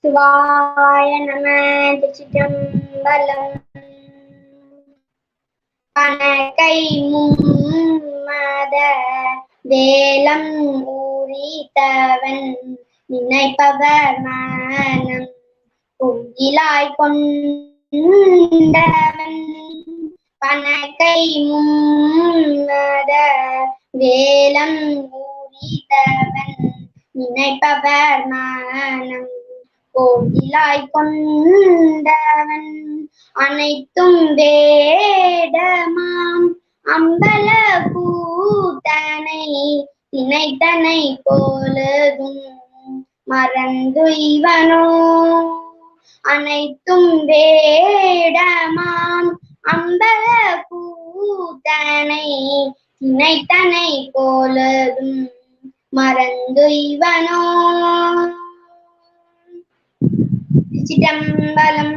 சிவாய நம. திருச்சிற்றம்பலம். பணக்கை மும்மத வேலம் ஊறித்தவன் நினைப்பவர் மனம் பொங்கிலாய் கொண்டவன். பணக்கை மும்மத வேலம் ஊறித்தவன் நினைப்பவர் மனம் கோயிலாய் கொண்டவன். அனைத்தும் வேடமாம் அம்பல கூத்தனை தினைத்தனை போலதும் மறந்துய்வனோ. அனைத்தும் வேடமாம் அம்பல கூத்தனை தினைத்தனை போலதும் மறந்துய்வனோ. சிற்றம்பலம்.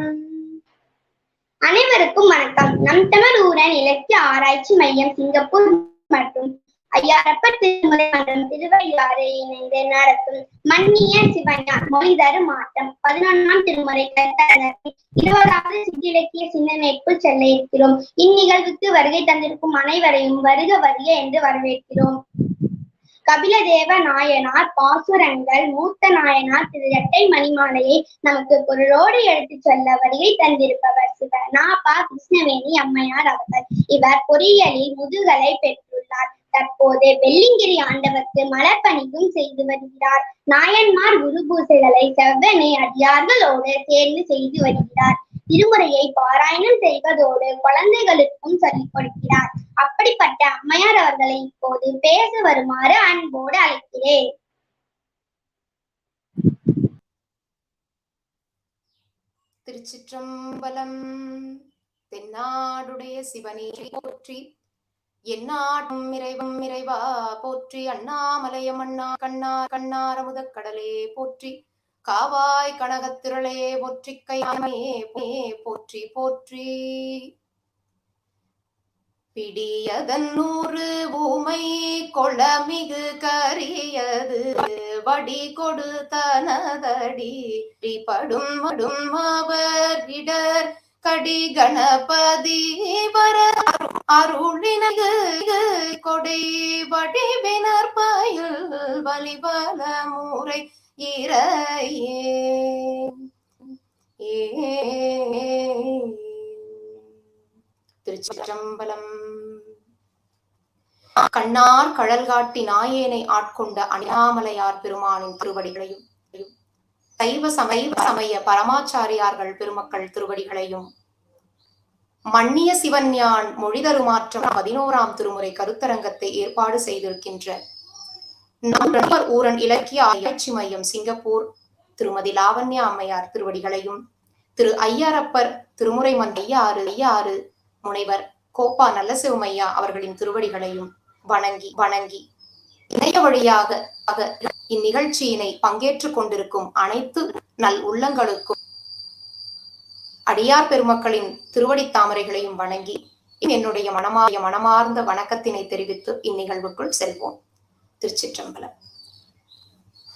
அனைவருக்கும் வணக்கம். நம் தமிழ் ஊரன் இலக்கிய ஆராய்ச்சி மையம் சிங்கப்பூர் மற்றும் ஐயாரப்பர் திருமுறை மன்றம் திருவையாறு இணைந்து நடத்தும் மன்னிய சிவஞான் மொழிதரு மாற்றம் 11ஆம் திருமுறை கருத்தரங்கத்தில் 20வது சிற்றிலக்கிய சிந்தனைக்குள் செல்ல இருக்கிறோம். இந்நிகழ்வுக்கு வருகை தந்திருக்கும் அனைவரையும் வருக வருக என்று வரவேற்கிறோம். கபிலதேவ நாயனார் பாசுரங்கள் மூத்த நாயனார் திரு இரட்டை மணிமாலையை நமக்கு பொருளோடு எடுத்துச் சொல்ல வருகை தந்திருப்பவர் சிவநாபா கிருஷ்ணவேணி அம்மையார் அவர்கள். இவர் பொறியியலில் முதுகலை பெற்றுள்ளார். தற்போது வெள்ளிங்கிரி ஆண்டவருக்கு மலர்பணியும் செய்து வருகிறார். நாயன்மார் குரு பூசைகளை செவ்வனே அடியார்களோடு சேர்ந்து செய்து வருகிறார். திருமுறையை பாராயணம் செய்வதோடு குழந்தைகளுக்கும் சொல்லிக் கொடுக்கிறார். அப்படிப்பட்ட அம்மையார் அவர்களை இப்போது பேச வருமாறு அன்போடு அழைக்கிறேன். திருச்சிற்றம்பலம். தென்னாடுடைய சிவனே போற்றி, எந்நாட்டும் இறைவம் இறைவா போற்றி. அண்ணாமலையம் அண்ணா கண்ணார் கண்ணாரமுத கடலே போற்றி. காவாய் கனகத்திரளே போற்றி. கையாமையே போற்றி போற்றி. பிடியதன் 100 ஊமை கொளமிகு கரியது வடி கொடுத்தனதடி படும் மடும் அவர் இடர் கடி கணபதி வர அருளினகு கொடை வடிவினர் பயில் வலிபல முறை இறையே. திருச்சிற்றம்பலம். கண்ணார் கழல் காட்டி நாயேனை ஆட்கொண்ட அண்ணாமலையார் பெருமானின் திருவடிகளையும் சைவ சமய பரமாச்சாரியார்கள் பெருமக்கள் திருவடிகளையும் மன்னிய சிவஞான் மொழிதரு மாற்றம் 11ஆம் திருமுறை கருத்தரங்கத்தை ஏற்பாடு செய்திருக்கின்ற நண்பர் ஊரன் இலக்கிய ஆராய்ச்சி மையம் சிங்கப்பூர் திருமதி லாவண்யா அம்மையார் திருவடிகளையும் திரு ஐயாரப்பர் திருமுறை ஐயாறு முனைவர் கோப்பா நல்லசிவமையா அவர்களின் திருவடிகளையும் வணங்கி இணைய வழியாக இந்நிகழ்ச்சியினை பங்கேற்றுக் கொண்டிருக்கும் அனைத்து நல் உள்ளங்களுக்கும் அடியார் பெருமக்களின் திருவடி தாமரைகளையும் வணங்கி என்னுடைய மனமார்ந்த வணக்கத்தினை தெரிவித்து இந்நிகழ்வுக்குள் செல்வோம். திருச்சிற்றம்பலம்.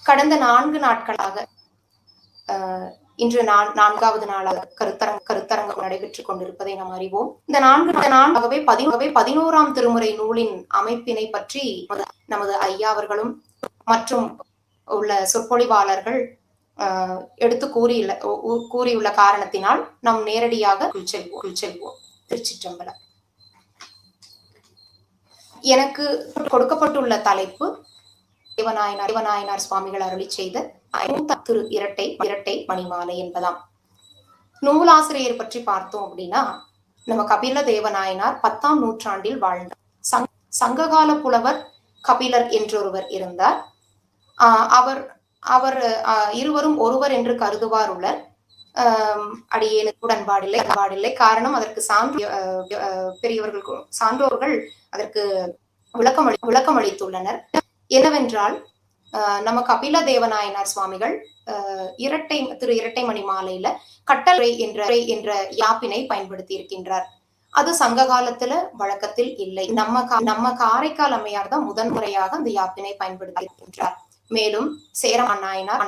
கடந்த 4 நாட்களாக இன்று 4வது நாளாக கருத்தரங்கம் நடைபெற்றுக் கொண்டிருப்பதை நாம் அறிவோம். இந்த 4 நாளாகவே 11ஆம் திருமுறை நூலின் அமைப்பினை பற்றி நமது ஐயா அவர்களும் மற்றும் உள்ள சொற்பொழிவாளர்கள் எடுத்து கூறியுள்ள காரணத்தினால் நாம் நேரடியாக செல்வோம். திருச்சிற்றம்பலம். எனக்கு கொடுக்கப்பட்டுள்ள தலைப்பு தேவநாயனார் சுவாமிகள் அருளி செய்த திரு இரட்டை மணிமாலை என்பதாம். நூலாசிரியர் பற்றி பார்த்தோம் அப்படின்னா, நம்ம கபில தேவநாயனார் 10ஆம் நூற்றாண்டில் வாழ்ந்த சங்ககால புலவர் கபிலர் என்றொருவர் இருந்தார். அவர் இருவரும் ஒருவர் என்று கருதுவார் உள்ளர். அடியேனுக்கு உடன்பாடில்லை. காரணம், அதற்கு சான்றோர்கள் அதற்கு விளக்கம் அளித்துள்ளனர். என்னவென்றால், நம்ம கபில தேவநாயனார் சுவாமிகள் திரு இரட்டை மணி மாலையில கட்டளை என்ற யாப்பினை பயன்படுத்தி இருக்கின்றார். அது சங்க காலத்துல வழக்கத்தில் இல்லை. நம்ம காரைக்கால் அம்மையார் தான் முதன்முறையாக அந்த யாப்பினை பயன்படுத்தி இருக்கின்றார். மேலும் சேரமான்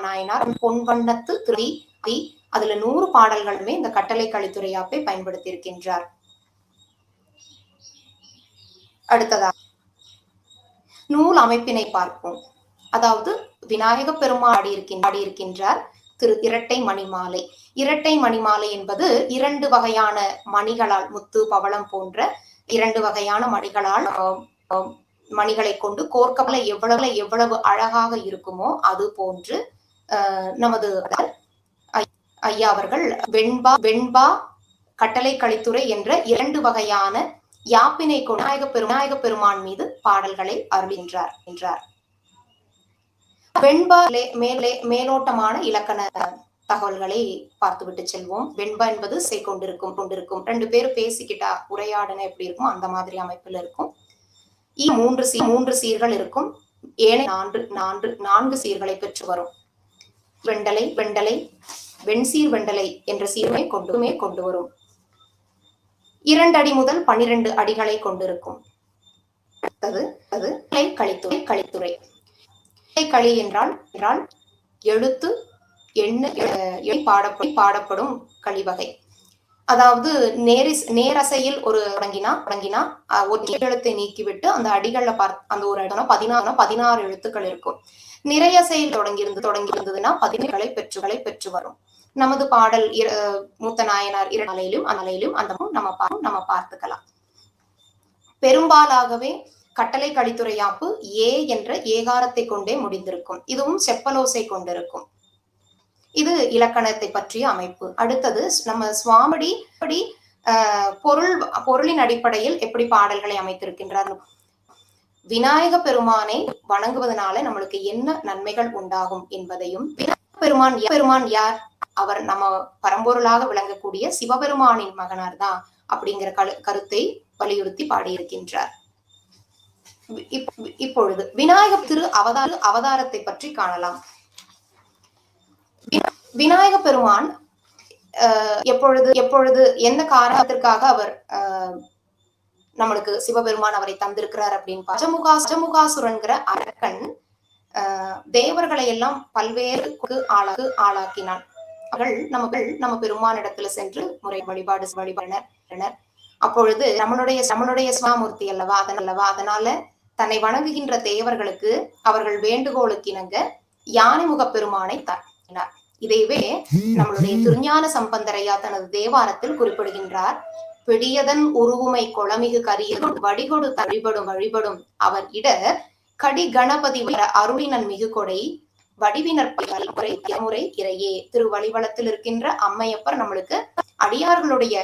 நாயனார் பொன்வண்ணத்து திரு அதுல 100 பாடல்களுமே இந்த கட்டளை கலித்துறை யாப்பை பயன்படுத்தி இருக்கின்றார். அடுத்ததா நூல் அமைப்பினை பார்ப்போம். அதாவது விநாயக பெருமான் பாடியிருக்கின்றார் திரு இரட்டை மணிமாலை. இரட்டை மணிமாலை என்பது 2 வகையான மணிகளால், முத்து பவளம் போன்ற 2 வகையான மணிகளால் மணிகளை கொண்டு கோர்க்கப்பல எவ்வளவு அழகாக இருக்குமோ அது போன்று நமது ஐயா அவர்கள் வெண்பா கட்டளை கலித்துறை என்ற 2 வகையான யாப்பினை கொண்டு விநாயக பெருமான் மீது பாடல்களை அருளின்றார் என்றார். வெண்பா மேலோட்டமான இலக்கண தகவல்களை பார்த்துவிட்டு செல்வோம். வெண்பா என்பது கொண்டிருக்கும் 2 பேர் பேசிக்கிட்டா உரையாடனை எப்படி இருக்கும் அந்த மாதிரி அமைப்பில் இருக்கும். 3 சீர்கள் இருக்கும். ஏனைய 4 சீர்களை பெற்று வரும். வெண்டலை வெண்சீர் வெண்டலை என்ற சீர்மை கொண்டு வரும். 2 அடி முதல் 12 அடிகளை கொண்டிருக்கும். அது கலித்துறை. களி என்றால் எழுத்து பாடப்படும் கலிவகை. அதாவது நேரசையில் ஒரு தொடங்கினா ஒரு எழுத்தை நீக்கிவிட்டு அந்த அடிகள்ல அந்த ஒரு 16 எழுத்துக்கள் இருக்கும். நிறையசையில் தொடங்கியிருந்ததுன்னா 17 பெற்று வரும். நமது பாடல் மூத்த நாயனார் அலையிலும் அந்த நம்ம பார்த்துக்கலாம். பெரும்பாலாகவே கட்டளை கலித்துறை யாப்பு ஏ என்ற ஏகாரத்தை கொண்டே முடிந்திருக்கும். இதுவும் செப்பலோசை கொண்டிருக்கும். இது இலக்கணத்தை பற்றிய அமைப்பு. அடுத்தது நம்ம சுவாமி பொருளின் அடிப்படையில் எப்படி பாடல்களை அமைத்திருக்கின்றார். விநாயக பெருமானை வணங்குவதனால நம்மளுக்கு என்ன நன்மைகள் உண்டாகும் என்பதையும், பெருமான் யார், அவர் நம்ம பரம்பொருளாக விளங்கக்கூடிய சிவபெருமானின் மகனார் தான் அப்படிங்கிற கருத்தை வலியுறுத்தி பாடியிருக்கின்றார். இப்பொழுது விநாயக திரு அவதாரத்தை பற்றி காணலாம். விநாயக பெருமான் எப்பொழுது எந்த காரணத்திற்காக அவர் நம்மளுக்கு சிவபெருமான் அவரை தந்திருக்கிறார் அப்படின்னு அஜமுகாசுரன்கிற அரக்கன் தேவர்களை எல்லாம் பல்வேறு ஆளாக்கினான். அவர்கள் நம்ம பெருமான் இடத்துல சென்று முறை வழிபாடினர். அப்பொழுது நம்மளுடைய சுவாமூர்த்தி அல்லவா, அதனால தன்னை வணங்குகின்ற தேவர்களுக்கு அவர்கள் வேண்டுகோளுக்கு இணங்க யானை முக பெருமானை தாக்கினார். இதைவே நம்மளுடைய திருஞான சம்பந்தரையா தனது தேவாரத்தில் குறிப்பிடுகின்றார். பிடியதன் உருவுமை கொளமிகு கரியது வடிகொடு வழிபடும் அவர் இட கடி கணபதி அருளினன் மிகு கொடை வடிவினர் முறை இறையே. திருவழிவளத்தில் இருக்கின்ற அம்மையப்பர் நம்மளுக்கு அடியார்களுடைய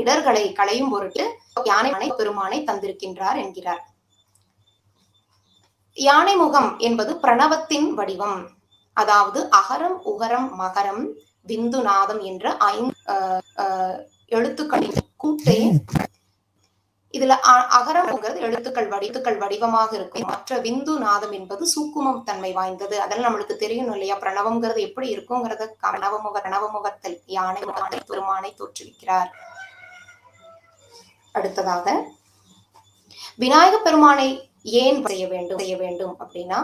இடர்களை களையும் பொருட்டு யானை பெருமானை தந்திருக்கின்றார் என்கிறார். யானை முகம் என்பது பிரணவத்தின் வடிவம். அதாவது அகரம் உகரம் மகரம் விந்துநாதம் என்ற 5 எழுத்துக்களின் கூட்டே. இதுல அகரம்ங்கிறது எழுத்துக்கள் வடிவமாக இருக்கும். மற்ற விந்து நாதம் என்பது சூக்குமம் தன்மை வாய்ந்தது. அதெல்லாம் நம்மளுக்கு தெரியும் இல்லையா. பிரணவம்ங்கிறது எப்படி இருக்குங்கிறத கனவமுகத்தில் யானை பெருமானை தோற்றுவிக்கிறார். அடுத்ததாக விநாயக பெருமானை ஏன் செய்ய வேண்டும் அப்படின்னா,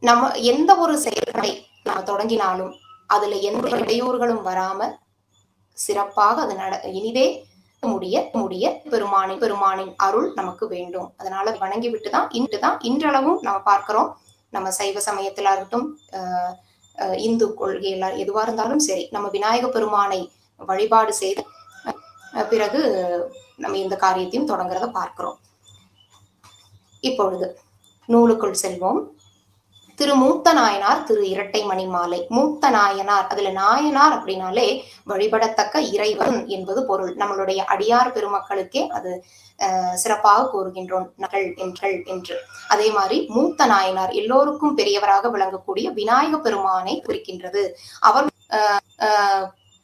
நம்ம எந்த ஒரு செயல்களை நம்ம தொடங்கினாலும் அதுல எந்த இடையூறுகளும் வராம சிறப்பாக அது இனிதே முடிய பெருமானின் அருள் நமக்கு வேண்டும். அதனால வணங்கி விட்டுதான் இன்றளவும் நம்ம பார்க்கிறோம். நம்ம சைவ சமயத்தில இருக்கட்டும், இந்து கொள்கையில எதுவா இருந்தாலும் சரி, நம்ம விநாயக பெருமானை வழிபாடு செய்து பிறகு நம்ம இந்த காரியத்தையும் தொடங்குறத பார்க்கிறோம். இப்பொழுது நூலுக்குள் செல்வோம். திரு மூத்த நாயனார் திரு இரட்டை மணிமாலை. மூத்த நாயனார், அதுல நாயனார் அப்படின்னாலே வழிபடத்தக்க இறைவன் என்பது பொருள். நம்மளுடைய அடியார் பெருமக்களுக்கே அது சிறப்பாக கூறுகின்றோம் என்று. அதே மாதிரி மூத்த நாயனார் எல்லோருக்கும் பெரியவராக விளங்கக்கூடிய விநாயக பெருமானை குறிக்கின்றது.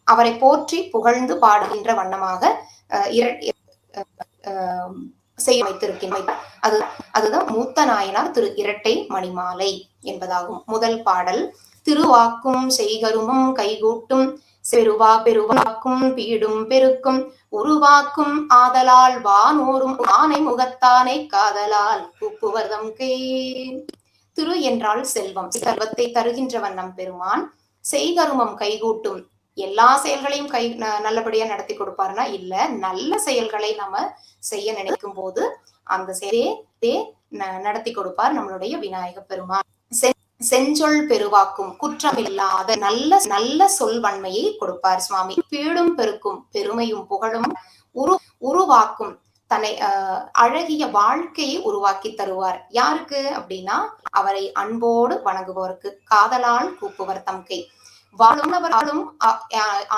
அவரை போற்றி புகழ்ந்து பாடுகின்ற வண்ணமாக செய்ய வைத்திருக்கின்ற அதுதான் மூத்த நாயனார் திரு இரட்டை மணிமாலை என்பதாகும். முதல் பாடல். திருவாக்கும் செய்கருமும் கைகூட்டும் பெருவாக்கும் பீடும் பெருக்கும் உருவாக்கும் ஆதலால் வானோரும் ஆனை முகத்தானை காதலால் உப்புவர்தம் கே. திரு என்றால் செல்வம், செல்வத்தை தருகின்றவன் நம் பெருமான். செய்கருமம் கைகூட்டும். எல்லா செயல்களையும் நல்லபடியா நடத்தி கொடுப்பாருன்னா இல்ல, நல்ல செயல்களை நம்ம செய்ய நினைக்கும் போது அந்த செயலே நடத்தி கொடுப்பார் நம்மளுடைய விநாயக பெருமான். செஞ்சொல் பெருவாக்கும், குற்றமில்லாத நல்ல நல்ல சொல்வன்மையை கொடுப்பார் சுவாமி. பீடும் பெருக்கும், பெருமையும் புகழும் உருவாக்கும், தன்னை அழகிய வாழ்க்கையை உருவாக்கி தருவார். யாருக்கு அப்படின்னா அவரை அன்போடு வணங்குபவருக்கு. காதலால் கூப்புவர் தம்கை, வாழும்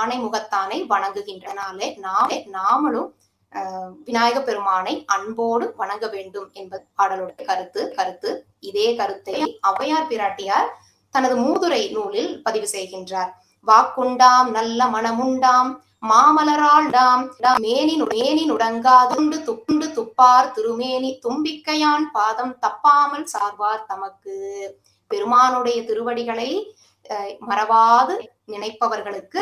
ஆணை முகத்தானை வணங்குகின்றனாலே நாமளும் விநாயக பெருமானை அன்போடு வணங்க வேண்டும் என்பது பாடலுடைய கருத்து. இதே கருத்தை ஔவையார் பிராட்டியார் தனது மூதுரை நூலில் பதிவு செய்கின்றார். வாக்குண்டாம் நல்ல மனமுண்டாம் மாமலராள்டாம் மேனி நுடங்காதுண்டு துண்டு துப்பார் திருமேனி தும்பிக்கையான் பாதம் தப்பாமல் சார்வார் தமக்கு. பெருமானுடைய திருவடிகளை மறவாது நினைப்பவர்களுக்கு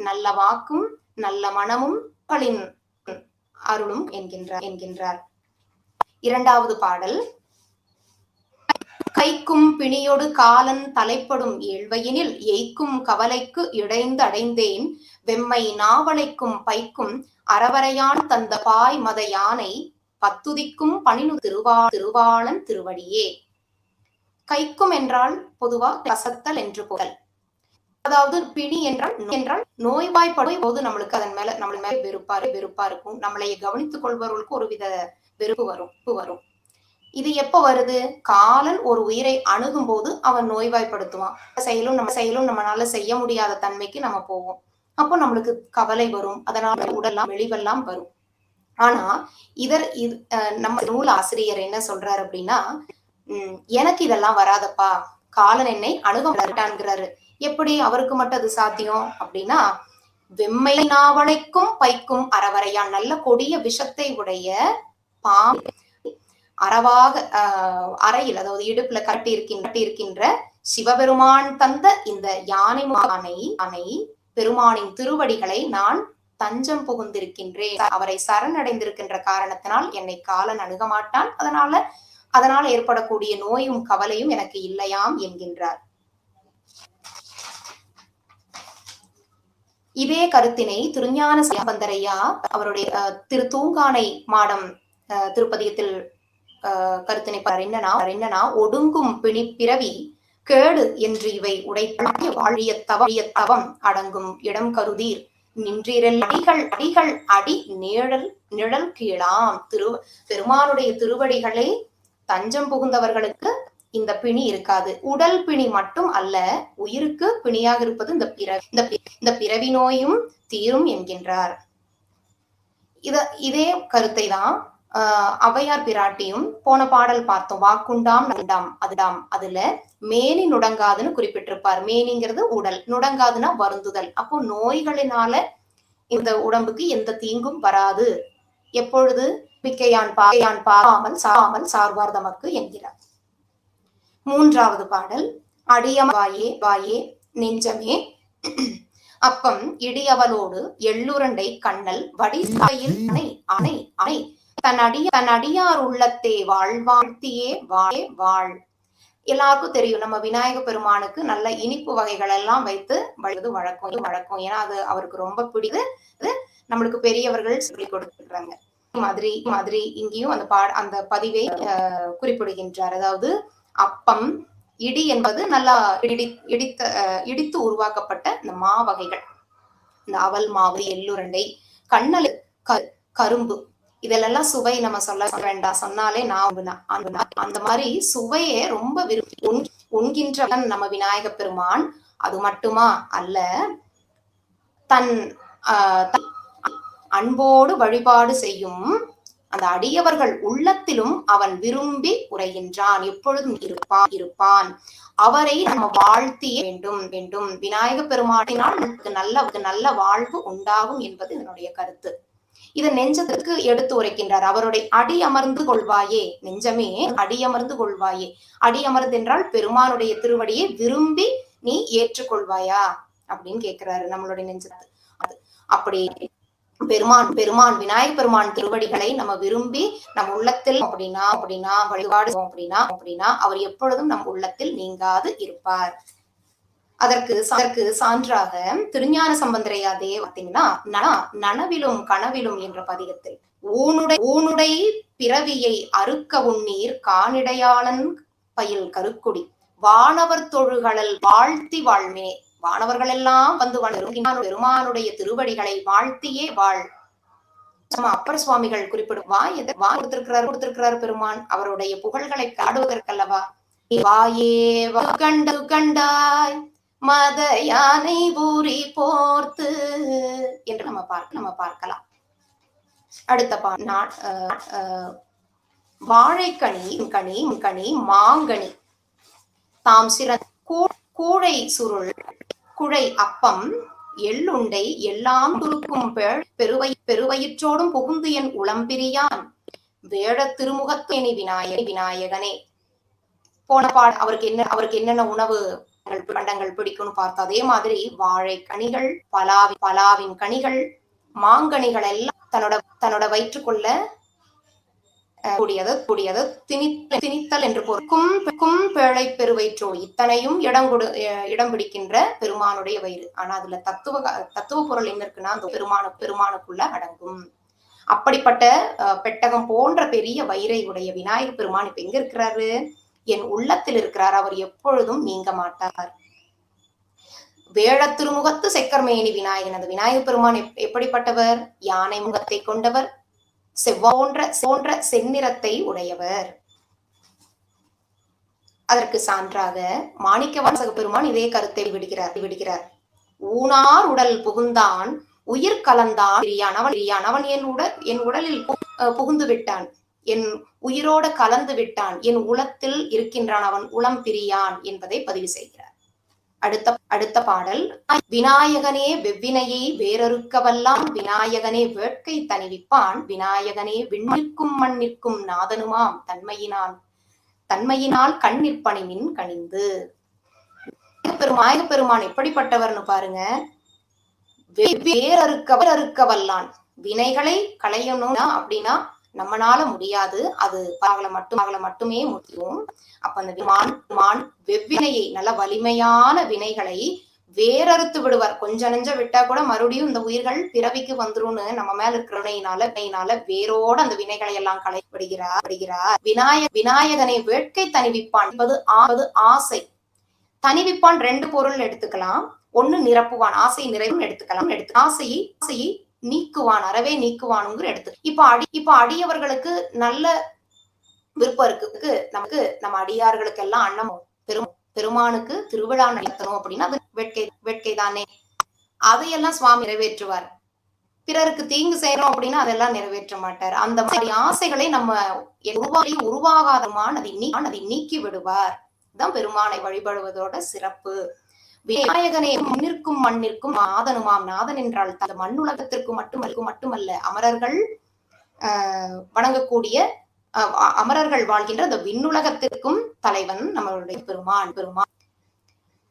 நல்ல வாக்கும் நல்ல மனமும் அருளும் என்கின்றார். இரண்டாவது பாடல். கைக்கும் பிணியொடு காலன் தலைப்படும் ஏழ்வையினில் எய்க்கும் கவலைக்கு இடைந்து அடைந்தேன் வெம்மை நாவலைக்கும் பைக்கும் அறவரையான் தந்த பாய் மத யானை பத்துதிக்கும் பணினு திருவாளன் திருவடியே. கைக்கும் என்றால் பொதுவா கசத்தல் என்று பொருள். அதாவது பிணி என்றால் நோய்வாய்ப்படும் போது நம்மளுக்கு அதன் மேல வெறுப்பா இருக்கும். நம்மளை கவனித்துக் கொள்பவர்களுக்கு ஒருவித வெறுப்பு வரும். இது எப்ப வருது? காலன் ஒரு உயிரை அணுகும் போது அவன் நோய்வாய்ப்படுத்துவான். செயலும் நம்மளால செய்ய முடியாத தன்மைக்கு நம்ம போவோம். அப்போ நம்மளுக்கு கவலை வரும், அதனால உடலாம் வெளிவெல்லாம் வரும். ஆனா நம்ம நூல் ஆசிரியர் என்ன சொல்றாரு அப்படின்னா, எனக்கு இதெல்லாம் வராதப்பா, காலன் என்னை அணுக மாட்டான்ங்கிறாரு. எப்படி அவருக்கு மட்டும் அது சாத்தியம் அப்படின்னா, வெம்மை நாவலைக்கும் பைக்கும் அறவரையான், நல்ல கொடிய விஷத்தை உடைய பாம்பு அறவாக அறையில், அதாவது இடுப்புல கட்டி இருக்கின்ற சிவபெருமான் தந்த இந்த யானை பெருமானின் திருவடிகளை நான் தஞ்சம் புகுந்திருக்கின்றேன். அவரை சரணடைந்திருக்கின்ற காரணத்தினால் என்னை காலன் அணுக மாட்டான். அதனால ஏற்படக்கூடிய நோயும் கவலையும் எனக்கு இல்லையாம் என்கின்றார். இதே கருத்தினை திருஞான சம்பந்தரையா அவருடைய திரு தூங்கானை மாடம் திருப்பதியத்தில் கருத்தினை என்னன்னா, ஒடுங்கும் பிறவி கேடு என்று இவை உடைத்தாய வாழிய தவம் அடங்கும் இடம் கருதீர் அடிகள் அடி நிழல் கீழாம். பெருமானுடைய திருவடிகளை தஞ்சம் புகுந்தவர்களுக்கு இந்த பிணி இருக்காது. உடல் பிணி மட்டும் அல்ல, உயிருக்கு பிணியாக இருப்பது இந்த பிறவி நோயும் தீரும் என்கின்றார். இதே கருத்தை தான் ஔவையார் பிராட்டியும் போன பாடல் பார்த்தோம். வாக்குண்டாம் நண்டாம் அதுல மேனி நுடங்காதுன்னு குறிப்பிட்டிருப்பார். மேனிங்கிறது உடல், நுடங்காதுன்னா வருந்துதல். அப்போ நோய்களினால இந்த உடம்புக்கு எந்த தீங்கும் வராது. எப்பொழுது பிக்கையான் பாகாமல் சார்வார் தமக்கு என்கிறார். மூன்றாவது பாடல். வாயே நெஞ்சமே அப்பம் இடியவளோடு எள்ளுரண்டை கண்ணல் வடிசாயில் அணை தன் அடியார் உள்ளத்தே வாழ்த்தியே வாழ். எல்லாருக்கும் தெரியும், நம்ம விநாயக பெருமானுக்கு நல்ல இனிப்பு வகைகள் எல்லாம் வைத்து வழக்கம். ஏன்னா அது அவருக்கு ரொம்ப பிடிக்குது. நம்மளுக்கு பெரியவர்கள் சொல்லி கொடுத்துறாங்க. மாதிரி இங்கேயும் அந்த பதிவை குறிப்பிடுகின்றார். அதாவது அப்பம், இடி என்பது நல்லா இடித்து உருவாக்கப்பட்ட இந்த மா வகைகள். இந்த அவல் மாவு, எள்ளுரண்டை, கண்ணல், கரும்பு, இதெல்லாம் சுவை நம்ம சொல்ல வேண்டாம். சொன்னாலே அந்த மாதிரி சுவையே ரொம்ப விரும்பி உண்கின்றவன் நம்ம விநாயக பெருமான். அது மட்டுமா அல்ல, தன் அன்போடு வழிபாடு செய்யும் அந்த அடியவர்கள் உள்ளத்திலும் அவன் விரும்பி உரைகின்றான். எப்பொழுதும் இருப்பான். அவரை நம்ம வாழ்த்திய வேண்டும். விநாயக பெருமானினால் நல்ல வாழ்வு உண்டாகும் என்பது என்னுடைய கருத்து. இதை நெஞ்சத்திற்கு எடுத்து உரைக்கின்றார். அவருடைய அடி அமர்ந்து கொள்வாயே, நெஞ்சமே அடி அமர்ந்து கொள்வாயே. அடி அமர்ந்து என்றால் பெருமானுடைய திருவடியை விரும்பி நீ ஏற்றுக்கொள்வாயா அப்படின்னு கேட்கிறாரு நம்மளுடைய நெஞ்சத்து. அப்படி பெருமான் விநாயக பெருமான் திருவடிகளை நம்ம விரும்பி நம் உள்ளத்தில் அப்படின்னா வழிபாடு அப்படின்னா அவர் எப்பொழுதும் நம் உள்ளத்தில் நீங்காது இருப்பார். அதற்கு சான்றாக திருஞான சம்பந்தரையா பார்த்தீங்கன்னா, நனவிலும் கனவிலும் என்ற பதிகத்தில் ஊனுடை பிறவியை அறுக்க உண்ணீர் காணிடையாளன் பயில் கருக்குடி வானவர் தொழுகழல் வாழ்த்தி வாழ்மே. வானவர்கள் எல்லாம் வந்து பெருமானுடைய திருவடிகளை வாழ்த்தியே வாழ். அப்பர் சுவாமிகள் குறிப்பிடும் கொடுத்திருக்கிறார் பெருமான் அவருடைய புகழ்களை பாடுவதற்கல்லவா. வாயே கண்டாய் மத யானை ஊரி போர்த்து என்று நம்ம பார்க்கலாம். அடுத்த வாழைக்கனி மாங்கனி தாம் சிறந்த கூழை சுருள் குழை அப்பம் எள்ளுண்டை எல்லாம் துருக்கும் பெருவயிற்றோடும் புகுந்து என் உளம்பிரியான் வேட திருமுகத்தேனி விநாயகனே. போன அவருக்கு என்னென்ன உணவு பண்டங்கள் பிடிக்கும்னு பார்த்தா, அதே மாதிரி வாழை கனிகள், பலாவின் கனிகள், மாங்கனிகள் எல்லாம் தன்னோட வயிற்றுக்குள்ள கூடியது திணித்தல் என்று பொருள் பேழை பெருவயிற்றோ இத்தனையும் இடம் பிடிக்கின்ற பெருமானுடைய வயிறு. ஆனா அதுல தத்துவ பொருள் என்ன இருக்குன்னா அந்த பெருமானுக்குள்ள அடங்கும். அப்படிப்பட்ட பெட்டகம் போன்ற பெரிய வயிறை உடைய விநாயகர் பெருமான் இப்ப எங்க இருக்கிறாரு? என் உள்ளத்தில் இருக்கிறார். அவர் எப்பொழுதும் நீங்க மாட்டார். வேழ திருமுகத்து செக்கர்மேனி விநாயகன். அந்த விநாயகர் பெருமான் எப்படிப்பட்டவர்? யானை முகத்தை கொண்டவர், செவ்வான்ற செந்நிறத்தை உடையவர். அதற்கு சான்றாக மாணிக்கவாசக பெருமான் இதே கருத்தை விடுகிறார். ஊனார் உடல் புகுந்தான் உயிர் கலந்தான் அவன் என் உடலில் புகுந்து விட்டான், என் உயிரோட கலந்து விட்டான், என் உளத்தில் இருக்கின்றான், அவன் உளம் பிரியான் என்பதை பதிவு செய்கிறார். அடுத்த பாடல், விநாயகனே வெவ்வினையை வேறறுக்க வல்லான், விநாயகனே வேட்கை தணிவிப்பான், விநாயகனே விண்ணிற்கும் மண்ணிற்கும் நாதனுமாம் தன்மையினால் கண்ணிற்பணிமின் கணிந்து. பெருமான் எப்படிப்பட்டவர்னு பாருங்க. வேறறுக்க வல்லான். வினைகளை களையணும் அப்படின்னா நம்மளால முடியாது, அது மட்டுமே முடியும். அப்ப அந்த விமான் வெவ்வினையை, நல்ல வலிமையான வினைகளை வேறறுத்து விடுவார். கொஞ்சம் நெஞ்ச விட்டா கூட மறுபடியும் இந்த உயிர்கள் பிறவிக்கு வந்துரும்னு நம்ம மேல இருக்கிற வேரோட அந்த வினைகளை எல்லாம் விடுகிறார். விநாயகனை வேட்கை தணிவிப்பான் என்பது ஆசை. தணிவிப்பான் ரெண்டு பொருள் எடுத்துக்கலாம். ஒண்ணு நிரப்புவான், ஆசை நிறைவும் எடுத்துக்கலாம். ஆசையை நீக்குவான், அறவே நீக்குவானுங்கிற எடுத்து. இப்ப அடியவர்களுக்கு நல்ல விருப்பம் இருக்கு, நம்ம அடியார்களுக்கு எல்லாம் அன்னமும் பெருமானுக்கு திருவிழா நடத்தணும் அப்படின்னா அது வேட்கை தானே. அதையெல்லாம் சுவாமி நிறைவேற்றுவார். பிறருக்கு தீங்கு செய்யறோம் அப்படின்னா அதெல்லாம் நிறைவேற்ற மாட்டார். அந்த மாதிரி ஆசைகளை நம்ம உருவாகாதமான அதை நீக்கி விடுவார். தான் பெருமானை வழிபடுவதோட சிறப்பு. விநாயகனே மண்ணிற்கும் மண்ணிற்கும் நாதனுமாம். நாதன் என்றால் அந்த மண்ணுலகத்திற்கு மட்டுமல்ல, அமரர்கள் வணங்கக்கூடிய அமரர்கள் வாழ்கின்ற அந்த விண்ணுலகத்திற்கும் தலைவன் நம்மளுடைய பெருமான்.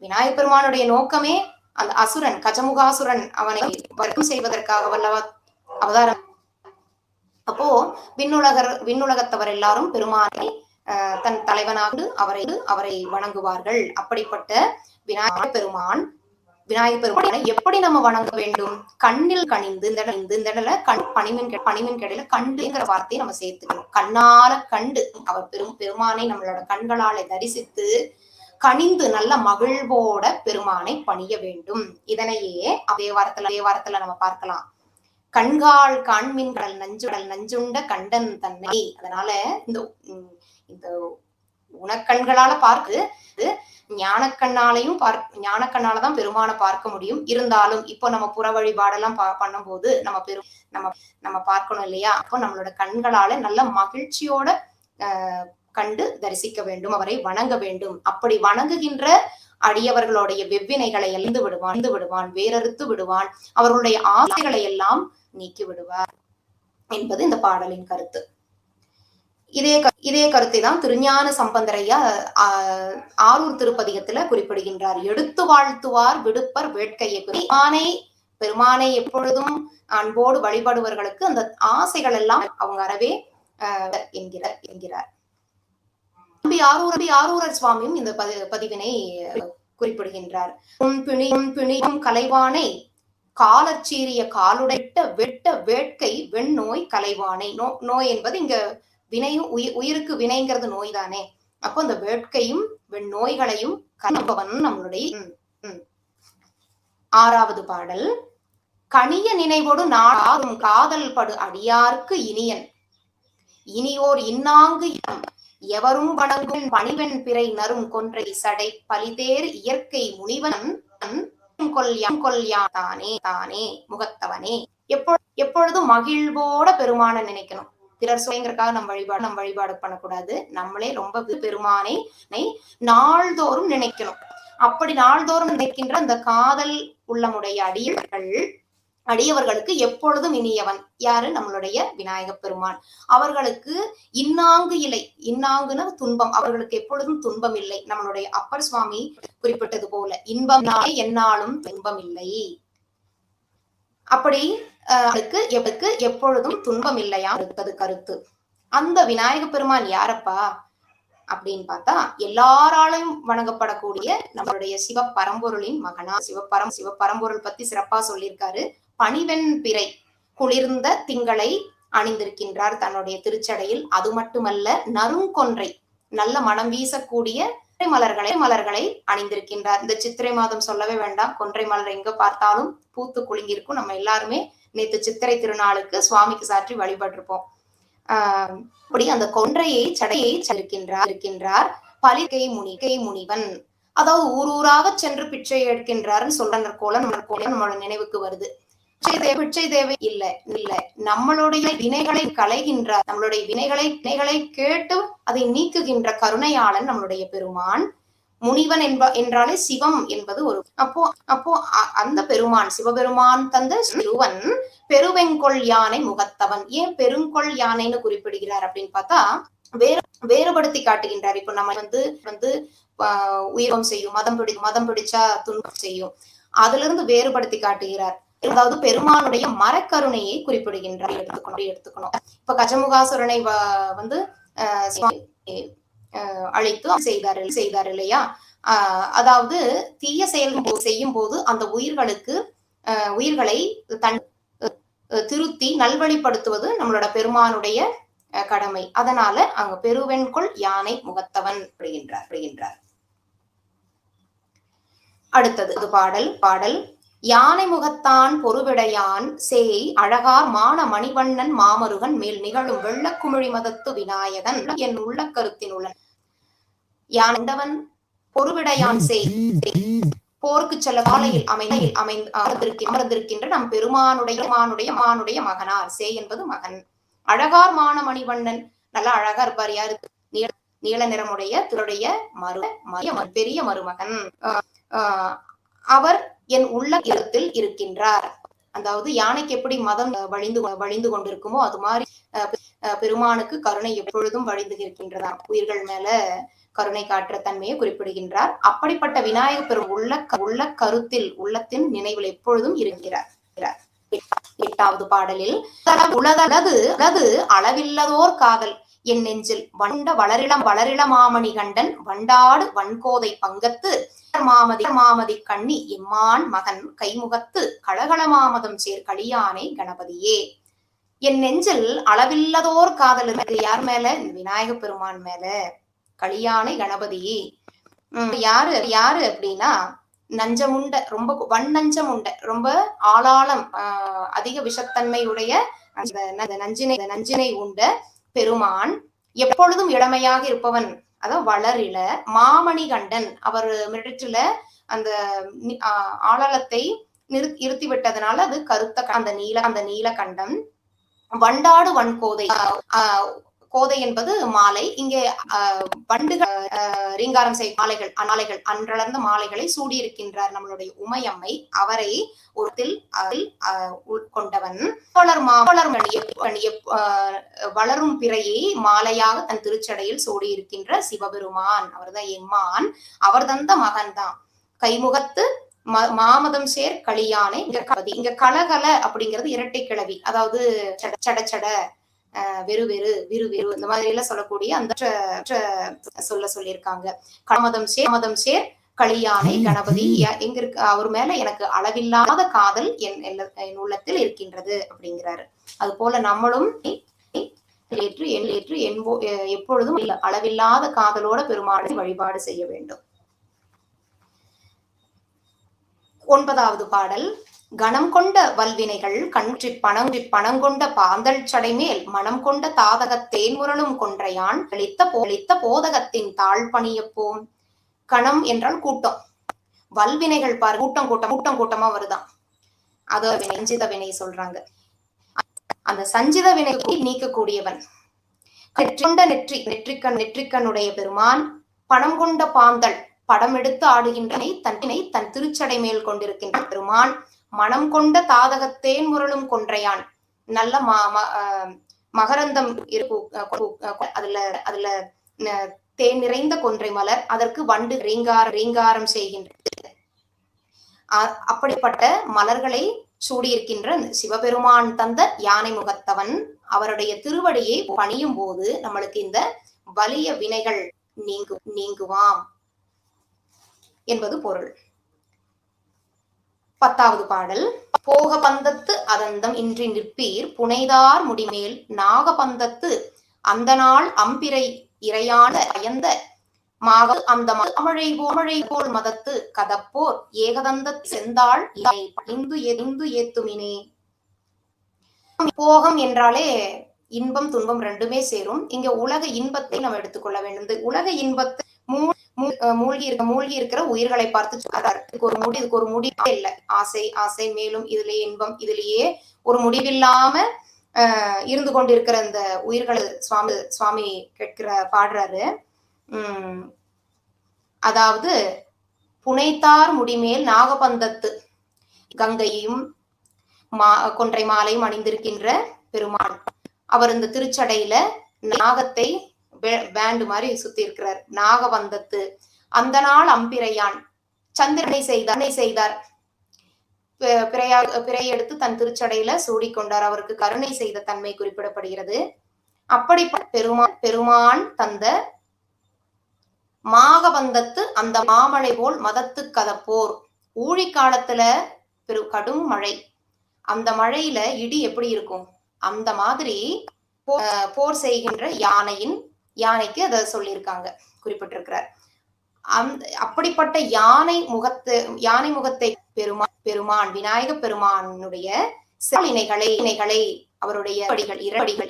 விநாயகர் பெருமானுடைய நோக்கமே அந்த அசுரன் கஜமுகாசுரன் அவனை வர்க்கம் செய்வதற்காக வல்லவ அவதாரம். அப்போ விண்ணுலகத்தவர் எல்லாரும் பெருமானை தன் தலைவனாக அவரை வணங்குவார்கள். அப்படிப்பட்ட விநாயகர் பெருமானை எப்படி நம்ம வணங்க வேண்டும்? கண்ணில் கணிந்து, இந்த பணிமின் கடையில கண்டுங்கிற வார்த்தையை நம்ம சேர்த்துக்கணும். கண்ணால கண்டு அவர் பெருமானை நம்மளோட கண்களால தரிசித்து கணிந்து நல்ல மகிழ்வோட பெருமானை பணிய வேண்டும். இதனையே அதே வாரத்துல நம்ம பார்க்கலாம். கண்கால் காண்மின் கடல் நஞ்சுண்ட கண்டன் தன்னை. அதனால இந்த உனக்கண்களால பார்த்து ஞானக்கண்ணாலதான் பெருமானை பார்க்க முடியும். இருந்தாலும் இப்போ நம்ம புற வழிபாடெல்லாம் பண்ணும் போது நம்ம பார்க்கணும் இல்லையா? அப்போ நம்மளோட கண்களால நல்ல மகிழ்ச்சியோட கண்டு தரிசிக்க வேண்டும், அவரை வணங்க வேண்டும். அப்படி வணங்குகின்ற அடியவர்களுடைய வெவ்வினைகளை எழுந்து விடுவான், வேறறுத்து விடுவான், அவர்களுடைய ஆசைகளை எல்லாம் நீக்கி விடுவார் என்பது இந்த பாடலின் கருத்து. இதே கருத்தை தான் திருஞான சம்பந்தரையா ஆரூர் திருப்பதிகத்துல குறிப்பிடுகின்றார். எடுத்து வாழ்த்துவார் விடுப்பர் வேட்கையை. பெருமானை எப்பொழுதும் அன்போடு வழிபடுவர்களுக்கு அந்த ஆசைகள் எல்லாம் அவங்க அறவே என்கிறார். ஆரூரர் சுவாமியும் இந்த பதிவினை குறிப்பிடுகின்றார். பிணியும் கலைவானை காலச்சீரிய காலுடைட்ட வெட்ட வேட்கை வெண்ணோய் கலைவானை. நோய் என்பது இங்க வினையும் உயிருக்கு வினைங்கிறது நோய் தானே. அப்போ அந்த வேட்கையும் வெண்ணோய்களையும் கலைபவன் நம்மளுடைய. ஆறாவது பாடல். கனிய நினைவோடு நாடும் காதல் படு அடியார்க்கு இனியன் இனியோர் இன்னாங்கு எவரும் வணங்கும் பணிவெண் பிறை நரும் கொன்றை சடை பலிதேர் இயற்கை முனிவன் தானே தானே முகத்தவனே. எப்பொழுதும் மகிழ்வோட பெருமான நினைக்கணும். பிறர் சுவைங்கிறதுக்காக நம்ம வழிபாடு பண்ணக்கூடாது. நம்மளே ரொம்ப பெருமானை நாள்தோறும் நினைக்கணும். அப்படி நாள்தோறும் நினைக்கின்ற அந்த காதல் உள்ளமுடைய அடியவர்களுக்கு எப்பொழுதும் இனியவன் யாரு? நம்மளுடைய விநாயக பெருமான். அவர்களுக்கு இன்னாங்கு இல்லை. இன்னாங்குன துன்பம். அவர்களுக்கு எப்பொழுதும் துன்பம் இல்லை. நம்மளுடைய அப்பர் சுவாமி குறிப்பிட்டது போல இன்பம் என்னாலும் துன்பம் இல்லை. அப்படி எப்பொழுதும் துன்பம் இல்லையா இருப்பது கருத்து. அந்த விநாயக பெருமான் யாரப்பா அப்படின்னு பார்த்தா எல்லாராலும் வணங்கப்படக்கூடிய நம்மளுடைய சிவபரம்பொருளின் மகனா. சிவபரம்பொருள் பத்தி சிறப்பா சொல்லியிருக்காரு. பணிவெண் பிறை குளிர்ந்த திங்களை அணிந்திருக்கின்றார் தன்னுடைய திருச்சடையில். அது மட்டுமல்ல, நறுங்கொன்றை நல்ல மனம் வீசக்கூடிய மலர்களை அணிந்திருக்கின்றார். இந்த சித்திரை மாதம் சொல்லவே வேண்டாம். கொன்றை மலர் எங்க பார்த்தாலும் பூத்து குலுங்கியிருக்கும். நம்ம எல்லாருமே நேற்று சித்திரை திருநாளுக்கு சுவாமிக்கு சாற்றி வழிபட்டிருப்போம். அப்படி அந்த கொன்றையை சடையை இருக்கின்றார் பலிகை முனிவன். அதாவது ஊராக சென்று பிச்சை எடுக்கின்றார்னு சொல்ற கோல நம்மளோட நினைவுக்கு வருது. பிச்சை தேவை இல்ல நம்மளுடைய வினைகளை களைகின்றார். நம்மளுடைய வினைகளை கேட்டு அதை நீக்குகின்ற கருணையாளன் நம்மளுடைய பெருமான். முனிவன் என்றாலே சிவம் என்பது ஒரு. அப்போ அந்த பெருமான் சிவபெருமான் தந்த சிறுவன் பெருவெங்கொள் யானை முகத்தவன். ஏன் பெருங்கொள் யானைன்னு குறிப்பிடுகிறார் அப்படின்னு பார்த்தா வேறுபடுத்தி காட்டுகின்றார். இப்போ நம்ம வந்து உயிரம் செய்யும், மதம் பிடிச்சா துன்பம் செய்யும். அதுல இருந்து வேறுபடுத்தி காட்டுகிறார். அதாவது பெருமானுடைய மரக்கருணையை குறிப்பிடுகின்றார். எடுத்துக்கணும். இப்ப கஜமுகாசுரனை வந்து அழைத்து செய்தார் இல்லையா? அதாவது தீய செயல் செய்யும் போது அந்த உயிர்களை திருத்தி நல்வழிப்படுத்துவது நம்மளோட பெருமானுடைய கடமை. அதனால அங்க பெருவெண்கொள் யானை முகத்தவன் அப்படிகின்றார். அடுத்தது பாடல். யானை முகத்தான் பொறுவிடையான் சேய் அழகார் மான மணிவண்ணன் மாமருகன் மேல் நிகழும் வெள்ளக்குமிழி மதத்து விநாயகன் என் உள்ள கருத்தின் உள்ளன். யானவன் பொறுவிடையான் சேய் போருக்கு செல்ல காலையில் அமர்ந்திருக்கின்ற நம் பெருமானுடைய மகனார். சேய் என்பது மகன். அழகார் மான மணிவண்ணன் நல்லா அழகா இருப்பார். யாரு? நீல நிறமுடைய திருடைய பெரிய மருமகன். அவர் என் உள்ள இடத்தில் இருக்கின்றார். அதாவது யானைக்கு எப்படி மதம் வழிந்து கொண்டிருக்குமோ அது மாதிரி பெருமானுக்கு கருணை எப்பொழுதும் வழிந்து இருக்கின்றதா. உயிர்கள் மேல கருணை காட்டுற தன்மையை குறிப்பிடுகின்றார். அப்படிப்பட்ட விநாயக பெரும் உள்ள கருத்தில் உள்ளத்தின் நினைவில் எப்பொழுதும் இருக்கிறார். 8வது பாடலில் உளதது அளவில்லதோர் காதல் என் நெஞ்சில் வண்ட வளரிள மாமணி கண்டன் வண்டாடு வன்கோதை பங்கத்து மாமதி கண்ணி எம்மான் மகன் கைமுகத்து கழகள மாமதம் சேர் களியானை கணபதியே. என் நெஞ்சில் அளவில்லதோர் காதல் இருக்கு. யார் மேல? இந்த விநாயக பெருமான் மேல. களியானை கணபதி யாரு அப்படின்னா நஞ்சமுண்ட, ரொம்ப வண்ணஞ்சமுண்ட, ரொம்ப ஆளாளம் அதிக விஷத்தன்மையுடைய நஞ்சினை உண்ட பெருமான், எப்பொழுதும் இளமையாக இருப்பவன். அதான் வளரில மாமணி கண்டன். அவர் மிருட்டுல அந்த ஆளலத்தை இருத்தி விட்டதுனால அது கருத்த அந்த நீல கண்டம். வண்டாடு வன்கோதை, கோதை என்பது மாலை. இங்கே வண்டுகள் ரீங்காரம் செய்யும் மாலைகள் அன்றளர்ந்த மாலைகளை சூடியிருக்கின்றார் நம்மளுடைய உமையம்மை. அவரை ஒருத்தில் கொண்டவன் வளரும் பிறையை மாலையாக தன் திருச்சடையில் சூடியிருக்கின்ற சிவபெருமான். அவர்தான் எம்மான். அவர் தந்த மகன் தான். கைமுகத்து மாமதம் சேர் களியானை. இங்க கலகல அப்படிங்கிறது இரட்டை கிளவி. அதாவது சட வெறு இந்த மாதிரி எல்லாம் சொல்லக்கூடிய அந்த சொல்லியிருக்காங்க. கமதம் சேர் களியானை கணபதி எங்க இருக்கு, அவர் மேல எனக்கு அளவில்லாத காதல் என் உள்ளத்தில் இருக்கின்றது அப்படிங்கிறாரு. அது போல நம்மளும் ஏற்று எப்பொழுதும் அளவில்லாத காதலோட பெருமாளை வழிபாடு செய்ய வேண்டும். 9வது பாடல். கணம் கொண்ட வல்வினைகள் கன்றி பணங்கொண்ட பாந்தல் சடைமேல் மனம் கொண்ட தாதகத் தேன்முரலும் கொன்றையான் அளித்த போதகத்தின் தாழ் பணியப்போம். கணம் என்றால் கூட்டம், வல்வினைகள் பாரு கூட்டம் கூட்டமா வருதான். அது சஞ்சித வினை சொல்றாங்க. அந்த சஞ்சித வினை நீக்கக்கூடியவன் நெற்றிக்கண்ணுடைய பெருமான், பணம் கொண்ட பாந்தல் படம் எடுத்து ஆடுகின்றனை தன் திருச்சடை மேல் கொண்டிருக்கின்ற பெருமான், மனம் கொண்ட தாதகத்தேன் முரளும் கொன்றையான், நல்ல மகரந்தம் அதுல தேன் நிறைந்த கொன்றை மலர், அதற்கு வண்டு ரீங்காரம் செய்கின்றது. அப்படிப்பட்ட மலர்களை சூடியிருக்கின்ற சிவபெருமான் தந்த யானை முகத்தவன் அவருடைய திருவடியை பணியும் போது நம்மளுக்கு இந்த வலிய வினைகள் நீங்குவாம் என்பது பொருள். 10வது பாடல். போக பந்தத்து அதந்தம் இன்றி நிற்பீர் புனைதார் முடிமேல் நாகபந்தத்து அந்த நாள் அம்பிரை இறையான அயந்த மாக அந்த அமழை போல் மதத்து கதப்போர் ஏகதந்த செந்தாள் இந்து ஏத்துமினே. போகம் என்றாலே இன்பம் துன்பம் ரெண்டுமே சேரும். இங்க உலக இன்பத்தை நம்ம எடுத்துக்கொள்ள வேண்டும். இந்த உலக இன்பத்தை மூழ்கி இருக்கிற உயிர்களை பார்த்து இதுக்கு ஒரு முடிவே இல்லை. ஆசை மேலும் இதுலயே இன்பம், இதுலயே ஒரு முடிவில்லாம இருந்து கொண்டிருக்கிற இந்த உயிர்களை சுவாமி பாடுறாரு. அதாவது புனைத்தார் முடிமேல் நாகபந்தத்து, கங்கையும் கொன்றை மாலையும் அணிந்திருக்கின்ற பெருமாள், அவர் இந்த திருச்சடையில நாகத்தை பேண்டு மாதிரி சுத்தி இருக்கிறார். நாகபந்தத்து அந்த நாள் அம்பிரையான் சந்திரனை செய்தார். பிறை எடுத்து தன் திருச்சடையில சூடிக்கொண்டார். அவருக்கு கருணை செய்த தன்மை குறிப்பிடப்படுகிறது. அப்படிப்பட்ட பெருமான் தந்த மாகபந்தத்து அந்த மாமழை போல் மதத்து கதப்போர், ஊழி காலத்துல கடும் மழை, அந்த மழையில இடி எப்படி இருக்கும் அந்த மாதிரி போர் செய்கின்ற யானைக்கு அதை சொல்லியிருக்காங்க, குறிப்பிட்டிருக்கிறார். அப்படிப்பட்ட யானை முகத்தை பெருமான் விநாயக பெருமானுடைய இணைகளை அவருடைய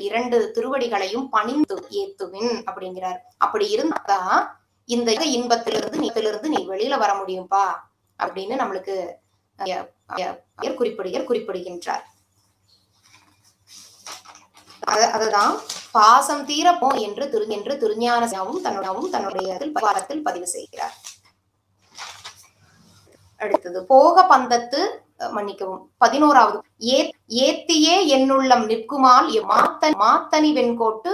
இரண்டு திருவடிகளையும் பணிந்து ஏத்துவின் அப்படிங்கிறார். அப்படி இருந்தா இந்த இன்பத்திலிருந்து நீ வெளியில வர முடியும்பா அப்படின்னு நம்மளுக்கு குறிப்பிடுகின்றார். அதுதான் பாசம் தீரப்போம் என்று திருஞானமும் தன்னுடைய வாரத்தில் பதிவு செய்கிறார். அடுத்தது போக பந்தத்து மன்னிக்கவும் 11வது. ஏத்தியே என்னுள்ளம் நிற்குமால் மாத்தனி வெண்கோட்டு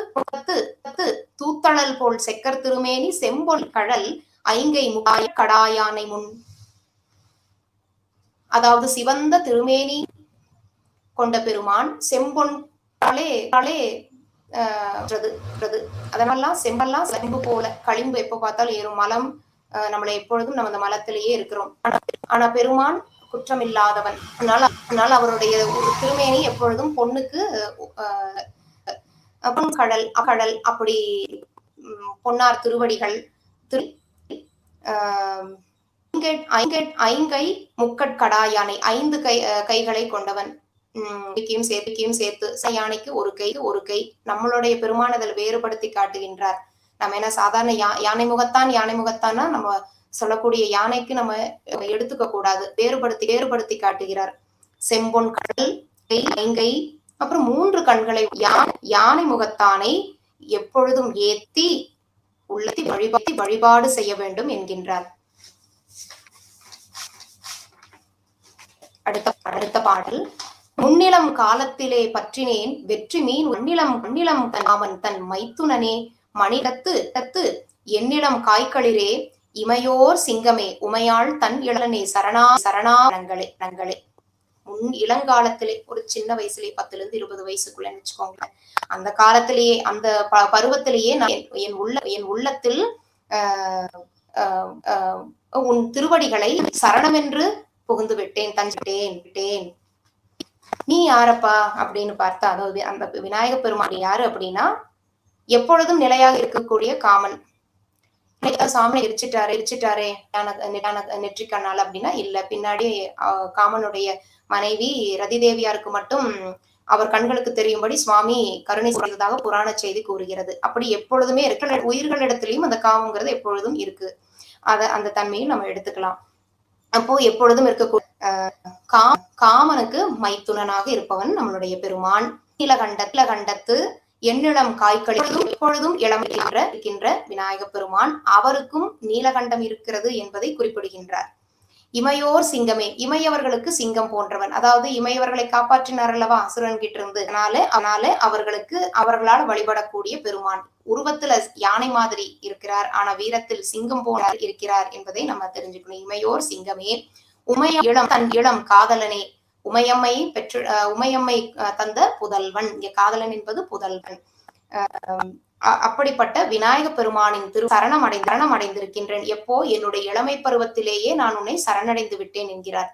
தூத்தளல் போல் செக்கர் திருமேனி செம்பொல் கடல் ஐங்கை முகாய கடாயானை முன். அதாவது சிவந்த திருமேனி கொண்ட பெருமான் செம்பொன் அதெல்லாம் செம்பு போல களிம்பு எப்ப பார்த்தாலும் ஏறும் மலம். நம்மளை எப்பொழுதும் நம்ம அந்த மலத்திலேயே இருக்கிறோம். ஆனா பெருமான் குற்றம் இல்லாதவன். அதனால அவருடைய திருமேனி எப்பொழுதும் பொண்ணுக்கு கடல் அப்படி பொன்னார் திருவடிகள் ஐங்கை முக்கட்கடாயானை 5 கைகளை கொண்டவன். சேர்த்து யானைக்கு ஒரு கை நம்மளுடைய பெருமானதில் வேறுபடுத்தி காட்டுகின்றார். நம்ம என்ன சாதாரண யானை முகத்தான்னா நம்ம சொல்லக்கூடிய யானைக்கு நம்ம எடுத்துக்க கூடாது, வேறுபடுத்தி காட்டுகிறார். செம்பொன் கடல் ஐங்கை அப்புறம் 3 கண்களை யானை முகத்தானை எப்பொழுதும் ஏத்தி உள்ளத்தி வழிபாடு செய்ய வேண்டும் என்கின்றார். அடுத்த பாடல். முன்னிலம் காலத்திலே பற்றினேன் வெற்றி மீன் உன்னிலம் காமன் தன் மைத்துனனே மணிடத்து என்னிடம் காய்களிரே இமையோர் சிங்கமே உமையாள் தன் இளனே சரணாங்களே. முன் இளங்காலத்திலே ஒரு சின்ன வயசுலயே 10 to 20 வயசுக்குள்ள வச்சுக்கோங்க. அந்த காலத்திலேயே அந்த பருவத்திலேயே நான் என் உள்ளத்தில் உன் திருவடிகளை சரணமென்று புகுந்து விட்டேன், விட்டேன். நீ யாரப்பா அப்படின்னு பார்த்தா, அதாவது அந்த விநாயக பெருமான் யாரு அப்படின்னா, எப்பொழுதும் நிலையாக இருக்கக்கூடிய காமன். சாமி எரிச்சிட்டாரே நெற்றிக்கண்ணால் அப்படின்னா இல்ல, பின்னாடி காமனுடைய மனைவி ரதி தேவியாருக்கு மட்டும் அவர் கண்களுக்கு தெரியும்படி சுவாமி கருணை செய்ததாக புராண செய்தி கூறுகிறது. அப்படி எப்பொழுதுமே இருக்கிற உயிர்களிடத்திலையும் அந்த காமங்கிறது எப்பொழுதும் இருக்கு. அந்த தன்மையும் நம்ம எடுத்துக்கலாம். அப்போ எப்பொழுதும் இருக்கக்கூடிய காமனுக்கு மைத்துனனாக இருப்பவன் நம்மளுடைய பெருமான். நீலகண்டத்து எண்ணிளம் காய்களிலும் எப்பொழுதும் இளம் இருக்கின்ற விநாயக பெருமான். அவருக்கும் நீலகண்டம் இருக்கிறது என்பதை குறிப்பிடுகின்றார். இமையோர் சிங்கமே, இமையவர்களுக்கு சிங்கம் போன்றவன். அதாவது இமையவர்களை காப்பாற்றினார் அல்லவா அசுரன் கிட்ட இருந்து. அதனால அவர்களால் வழிபடக்கூடிய பெருமான். உருவத்துல யானை மாதிரி இருக்கிறார், ஆனா வீரத்தில் சிங்கம் போல இருக்கிறார் என்பதை நம்ம தெரிஞ்சுக்கணும். இமையோர் சிங்கமே, தன் இளம் காதலனே, உமையம்மை தந்த புதல்வன். இங்க காதலன் என்பது புதல்வன். அப்படிப்பட்ட விநாயக பெருமானின் சரணம் அடைந்திருக்கின்றேன். எப்போ? என்னுடைய இளமை பருவத்திலேயே நான் உன்னை சரணடைந்து விட்டேன் என்கிறார்.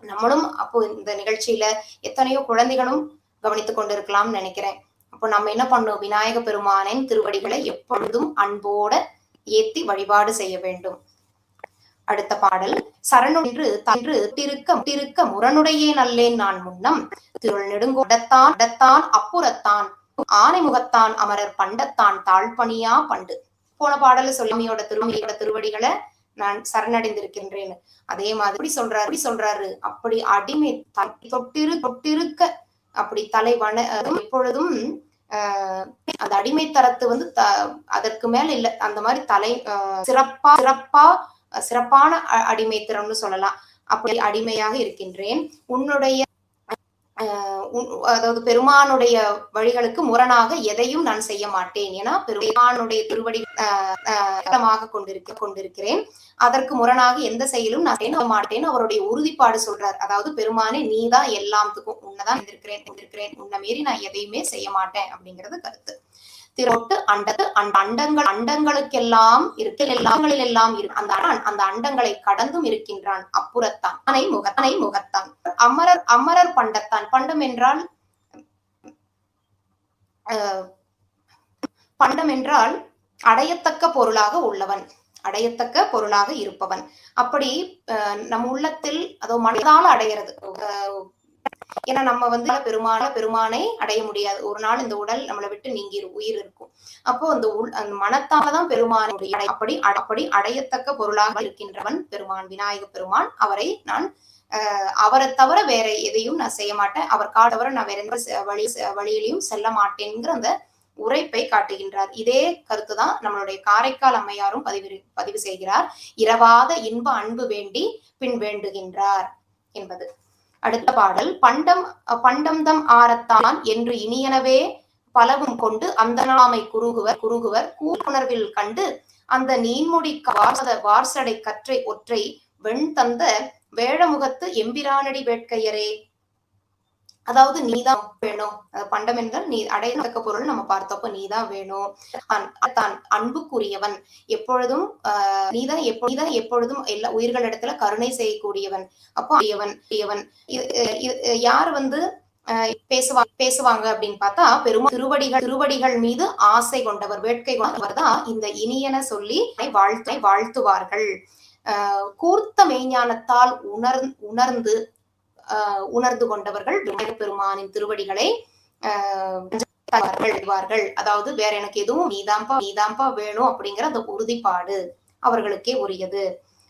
நம்மளும் அப்போ இந்த நிகழ்ச்சியில எத்தனையோ குழந்தைகளும் கவனித்துக் கொண்டிருக்கலாம்னு நினைக்கிறேன். அப்போ நம்ம என்ன பண்ணோம்? விநாயக பெருமானின் திருவடிகளை எப்பொழுதும் அன்போட ஏத்தி வழிபாடு செய்ய வேண்டும். அடுத்த பாடல், சரணு என்று திருக்க முரணுடையே நல்லேன் நான் முன்னம் திருள் நெடுங்கொடத்தான் அப்புறத்தான் ஆனை முகத்தான் அமரர் பண்டத்தான் தாழ்பணியா பண்டு. போன பாடல சொல்லியோட திருவடிகளை நான் சரணடைந்திருக்கின்றேன். அதே மாதிரி சொல்றாரு அப்படி அடிமை தொட்டிருக்க அப்படி தலைவன எப்பொழுதும் அந்த அடிமை தரத்து அதற்கு மேல இல்ல, அந்த மாதிரி சிறப்பான அடிமைத்திறம்னு சொல்லலாம். அப்படி அடிமையாக இருக்கின்றேன். உன்னுடைய அதாவது பெருமானுடைய வழிகளுக்கு முரணாக எதையும் நான் செய்ய மாட்டேன். ஏன்னா பெருமானுடைய திருவடி கொண்டிருக்கிறேன். அதற்கு முரணாக எந்த செயலும் நான் செய்ய மாட்டேன். அவருடைய உறுதிப்பாடு சொல்றார். அதாவது பெருமானே, நீதான் எல்லாத்துக்கும், உன்னதான் இருக்கிறேன், உன்னை மீறி நான் எதையுமே செய்ய மாட்டேன் அப்படிங்கிறது கருத்து. திரோட்டு அண்டங்களுக்கெல்லாம் அந்த அண்டங்களை கடந்தும் இருக்கின்றான். அப்புறத்தான் முகத்தான் அமரர் பண்டத்தான். பண்டம் என்றால் அடையத்தக்க பொருளாக உள்ளவன், அடையத்தக்க பொருளாக இருப்பவன். அப்படி நம் உள்ளத்தில் அதோ மனதால அடையிறது. ஏன்னா நம்ம பெருமானை அடைய முடியாது. ஒரு நாள் இந்த உடல் நம்மளை விட்டு நீங்கி உயிர் இருக்கும். அப்போ அந்த மனத்தாலதான் பெருமானுடைய அப்படி அடையத்தக்க பொருளாக இருக்கின்றவன் பெருமான், விநாயக பெருமான். அவரை தவிர வேற எதையும் நான் செய்ய மாட்டேன். அவர் தவிர நான் வேற எந்த வழியிலையும் செல்ல மாட்டேங்கிற அந்த உரைப்பை காட்டுகின்றார். இதே கருத்துதான் நம்மளுடைய காரைக்கால் அம்மையாரும் பதிவு செய்கிறார். இரவாத இன்ப அன்பு வேண்டி பின் வேண்டுகின்றார் என்பது. அடுத்த பாடல், பண்டம்தம் ஆரத்தான் என்று இனியனவே பலவும் கொண்டு அந்த நாமை குறுகுவர் கூர்ப்புணர்வில் கண்டு அந்த நீன்முடி வார்சடை கற்றை ஒற்றை வெண் தந்த வேழமுகத்து எம்பிரானடி வேட்கையரே. அதாவது நீதான் வேணும். பண்டம் என்றால் நீ அடையத்தக்க பொருள் நம்ம பார்த்தப்ப நீதான் வேணும். தான் அன்புக்குரியவன், எப்பொழுதும் நீதான் எப்பொழுதும் எல்லா உயிர்களிடத்துல கருணை செய்யக்கூடியவன். அப்போ யார் பேசுவாங்க அப்படின்னு பார்த்தா திருவடிகள் மீது ஆசை கொண்டவர், வேட்கை கொண்டவர் தான் இந்த இனியன சொல்லி வாழ்த்துவார்கள். கூர்த்த மெய்ஞானத்தால் உணர்ந்து கொண்டவர்கள் விநாயக பெருமானின் திருவடிகளை அதாவது வேற எனக்கு எதுவும் நீதாம்பா வேணும் அப்படிங்கிற அந்த உறுதிப்பாடு அவர்களுக்கே உரியது.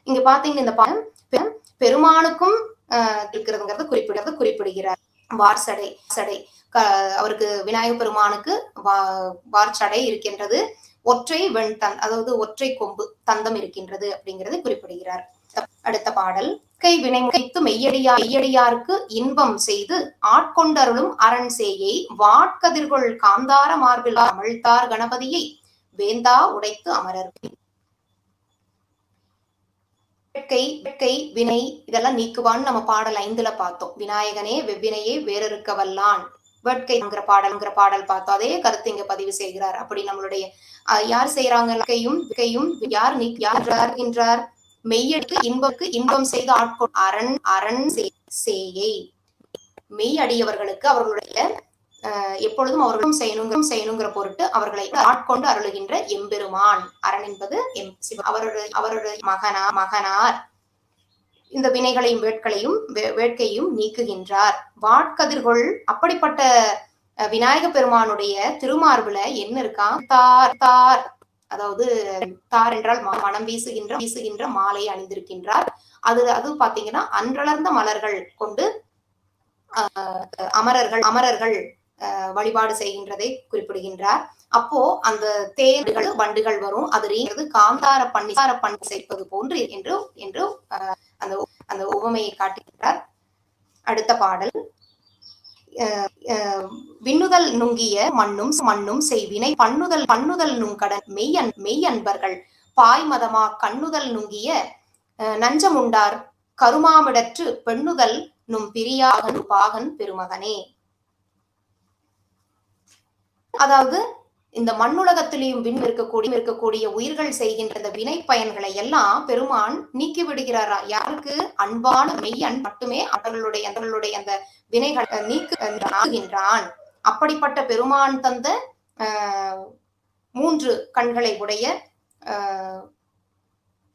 இங்க பாத்தீங்கன்னா இந்த பெருமானுக்கும் இருக்கிறதுங்கிறத குறிப்பிடுகிறார். வார்சடை அவருக்கு விநாயக பெருமானுக்கு வார்ச்சடை இருக்கின்றது. ஒற்றை வெண்தன், அதாவது ஒற்றை கொம்பு தந்தம் இருக்கின்றது அப்படிங்கிறதை குறிப்பிடுகிறார். அடுத்த பாடல், கை வினை முகைத்து மெய்யடியாருக்கு இன்பம் செய்து ஆட்கொண்டருளும் அரண் சேயை வாட்கதிர்கொள் காந்தார மார்பில் அமிழ்த்தார் கணபதியை வேந்தா உடைத்து அமரர். வேட்கை வினை இதெல்லாம் நீக்குவான்னு நம்ம பாடல் 5ல பார்த்தோம். விநாயகனே வெவ்வினையே வேறறுக்க வல்லான் வேட்கைங்கிற பாடல் பார்த்தோம். அதே கருத்து இங்க பதிவு செய்கிறார். அப்படி நம்மளுடைய யார் செய்யறாங்க யார் யார் மெய்யடிக்கு இன்பம் செய்து ஆட்கொள் அரண் சேயை. மெய் அடியவர்களுக்கு அவர்களுடைய எப்பொழுதும் அவர்களும் செய்யணுங்கிற பொருட்டு அவர்களை ஆட்கொண்டு அருளுகின்ற எம்பெருமான். அரண் என்பது அவருடைய மகனார் இந்த வினைகளையும் வேட்கையும் நீக்குகின்றார். வாட்கதிர்கள் அப்படிப்பட்ட விநாயக பெருமானுடைய திருமார்புல என்ன இருக்கா? தார், அதாவது தார் என்றால் மனம் வீசுகின்ற மாலை அணிந்திருக்கின்றார். அது பாத்தீங்கன்னா அன்றளர்ந்த மலர்கள் கொண்டு அமரர்கள் வழிபாடு செய்கின்றதை குறிப்பிடுகின்றார். அப்போ அந்த தேன்கள் வண்டுகள் வரும், அது காந்தார பண்ணி சேர்ப்பது போன்று என்று அந்த உவமையை காட்டுகின்றார். அடுத்த பாடல், விண்ணுதல் நுங்கிய மண்ணும் செய்வினை பண்ணுதல் நுங்கடன் மெய் அன்பர்கள் பாய்மதமா கண்ணுதல் நுங்கிய நஞ்சமுண்டார் கருமாமிடற்று பெண்ணுதல் நும் பிரியாகன் பாகன் பெருமகனே. அதாவது இந்த மண்ணுலகத்திலையும் இருக்கக்கூடிய உயிர்கள் செய்கின்ற இந்த வினை பயன்களை எல்லாம் பெருமான் நீக்கி விடுகிறாரா? யாருக்கு? அன்பான மெய்யன் மட்டுமே அவர்களுடைய அந்த வினைகளை நீக்குகின்றான். அப்படிப்பட்ட பெருமான் தந்த 3 கண்களை உடைய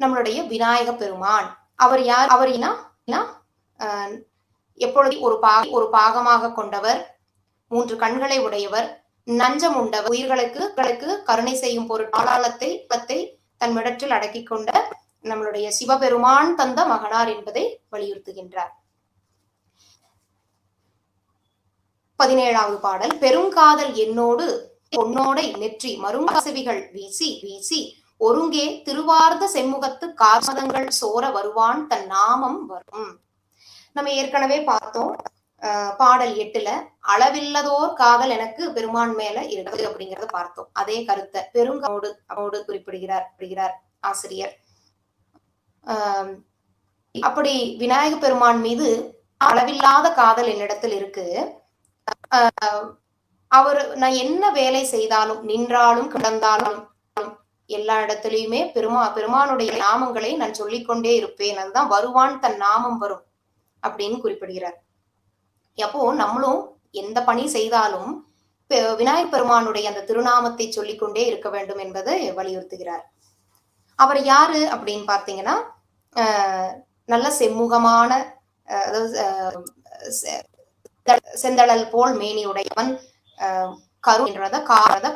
நம்மளுடைய விநாயக பெருமான். அவர் யார்? அவர் எப்பொழுது ஒரு பாகமாக கொண்டவர், 3 கண்களை உடையவர், நஞ்சம் உண்டவர், உயிர்களுக்கு கருணை செய்யும் பொருட்காலத்தை தன் மிடற்றில் அடக்கி கொண்ட நம்மளுடைய சிவபெருமான் தந்த மகனார் என்பதை வலியுறுத்துகின்றார். 17வது பாடல், பெருங்காதல் என்னோடு பொன்னோடை நெற்றி மருங்காசவிகள் வீசி ஒருங்கே திருவார்ந்த செம்முகத்து கார்மதங்கள் சோர வருவான் தன் நாமம் வரும். நம்ம ஏற்கனவே பார்த்தோம் பாடல் 8ல அளவில்லதோர் காதல் எனக்கு பெருமான் மேல இருக்கு அப்படிங்கறத பார்த்தோம். அதே கருத்தை பெருங்கோடு குறிப்பிடுகிறார் ஆசிரியர். அப்படி விநாயக பெருமான் மீது அளவில்லாத காதல் என்னிடத்தில் இருக்கு. நான் என்ன வேலை செய்தாலும், நின்றாலும் கிடந்தாலும் எல்லா இடத்துலயுமே பெருமானுடைய நாமங்களை நான் சொல்லிக்கொண்டே இருப்பேன். அதுதான் வருவான் தன் நாமம் வரும் அப்படின்னு குறிப்பிடுகிறார். அப்போ நம்மளும் எந்த பணி செய்தாலும் விநாயகப் பெருமானுடைய அந்த திருநாமத்தை சொல்லிக்கொண்டே இருக்க வேண்டும் என்பதை வலியுறுத்துகிறார். அவர் யாரு அப்படின்னு பாத்தீங்கன்னா, நல்ல செம்முகமான, செந்தழல் போல் மேனியுடையவன்,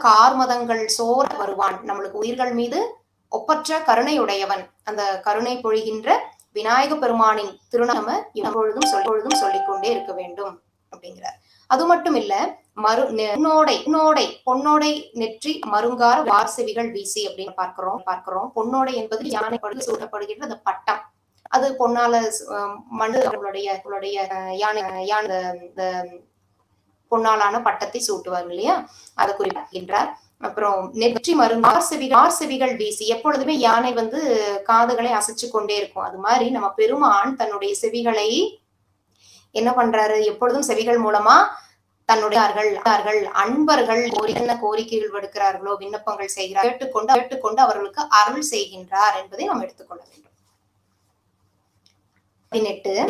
கார்மதங்கள் சோர வருவான். நம்மளுக்கு உயிர்கள் மீது ஒப்பற்ற கருணை உடையவன். அந்த கருணை பொழிகின்ற விநாயக பெருமானின் திருநாம எப்பொழுதும் சொல்லிக்கொண்டே இருக்க வேண்டும் அப்படிங்கிறார். அது மட்டும் இல்ல, பொன்னோடை நெற்றி மருங்கார வார்செவிகள் வீசி அப்படின்னு பார்க்கிறோம். பொன்னோடை என்பது யானை படுத்து சூட்டப்படுகின்ற அந்த பட்டம். அது பொன்னால மனிதர்களுடைய யானை பொன்னாலான பட்டத்தை சூட்டுவார் இல்லையா, அதை குறிப்பிடுகின்றார். அப்புறம் நெற்றி மருங்கார் வீசி, எப்பொழுதுமே யானை காதுகளை அசைச்சு கொண்டே இருக்கும். அது மாதிரி நம்ம பெருமான் தன்னுடைய செவிகளை என்ன பண்றாரு? எப்பொழுதும் செவிகள் மூலமா தன்னுடைய அன்பர்கள் என்ன கோரிக்கைகள் விடுக்கிறார்களோ, விண்ணப்பங்கள் செய்கிறார், கேட்டுக்கொண்டு அவர்களுக்கு அருள் செய்கின்றார் என்பதை நாம் எடுத்துக்கொள்ள வேண்டும். 18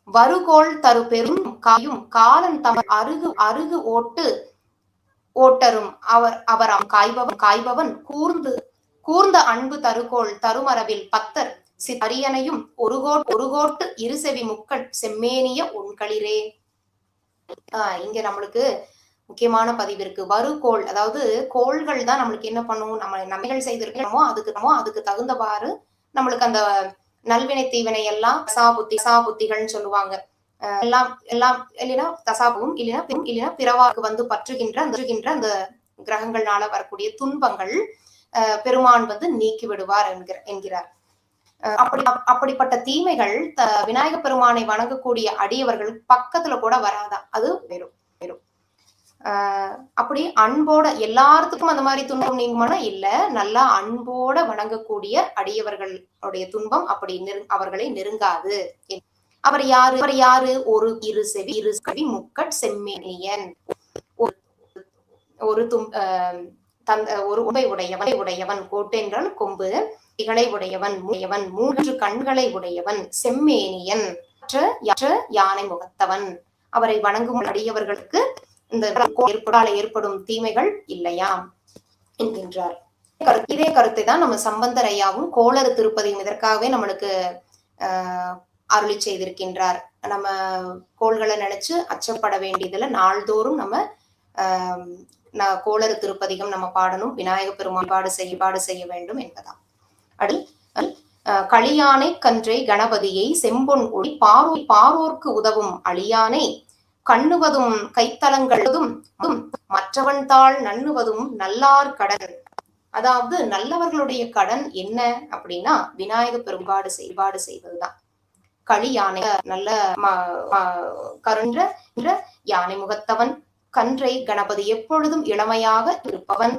வருகோள் தரு பெரும் காயும் காலன் தம அருகு ஓட்டரும் அவர் காய்பவன் கூர்ந்த அன்பு தருகோள் தருமரபில் பத்தர் அரியணையும் ஒருகோட்டு இருசெவி முக்கள் செம்மேனிய உண்களிரே. இங்க நம்மளுக்கு முக்கியமான பதிவு இருக்கு. வருகோள், அதாவது கோள்கள் தான் நம்மளுக்கு என்ன பண்ணும், நம்ம நன்மைகள் செய்திருக்கணுமோ அதுக்கு தகுந்தவாறு நம்மளுக்கு அந்த நல்வினை தீவினை எல்லாம் சாபுத்திகள்னு சொல்லுவாங்க. எல்லாம் இல்லைன்னா தசாபும் இல்லைன்னா பிறவாக்கு பற்றுகின்ற அந்த கிரகங்கள்னால வரக்கூடிய துன்பங்கள் பெருமான் நீக்கி விடுவார் என்கிறார். அப்படிப்பட்ட தீமைகள் விநாயக பெருமானை வணங்கக்கூடிய அடியவர்கள் பக்கத்துல கூட வராதா, அது வெறும். அப்படி அன்போட எல்லாத்துக்கும் அந்த மாதிரி துன்பம் நீங்குமானா இல்ல, நல்லா அன்போட வணங்கக்கூடிய அடியவர்களுடைய துன்பம் அப்படி அவர்களை நெருங்காது. அவர் யாரு? ஒரு இரு செவி இரு கவி முக்கட் செம்மேனியன், ஒரு ஒரு உடை உடையவன், கோட்டு என்றால் கொம்பு, இகளை உடையவன், 3 கண்களை உடையவன், செம்மேனியன், யானை முகத்தவன். அவரை வணங்கும் அடியவர்களுக்கு இந்த ஏற்படும் தீமைகள் இல்லையாம் என்கின்றார். இதே கருத்தை தான் நம்ம சம்பந்தர் ஐயாவும் கோளறு திருப்பதியும் இதற்காகவே நம்மளுக்கு அருளி செய்திருக்கின்றார். நம்ம கோள்களை நினைச்சு அச்சப்பட வேண்டியதுல நாள்தோறும் நம்ம கோளறு திருப்பதிகம் நம்ம பாடணும், விநாயக பெருமான் பாடு செய்ய வேண்டும் என்பதாம். களியானை கன்றை கணபதியை செம்பொன் ஒளி பாரோர்க்கு உதவும் அழியானை கண்ணுவதும் கைத்தலங்களும் மற்றவன் தாள் நண்ணுவதும் நல்லார் கடன். அதாவது நல்லவர்களுடைய கடன் என்ன அப்படின்னா விநாயக பெரும்பாடு செய்வதுதான். களி யானை நல்ல கருன்ற யானை முகத்தவன், கன்றை கணபதி எப்பொழுதும் இளமையாக இருப்பவன்,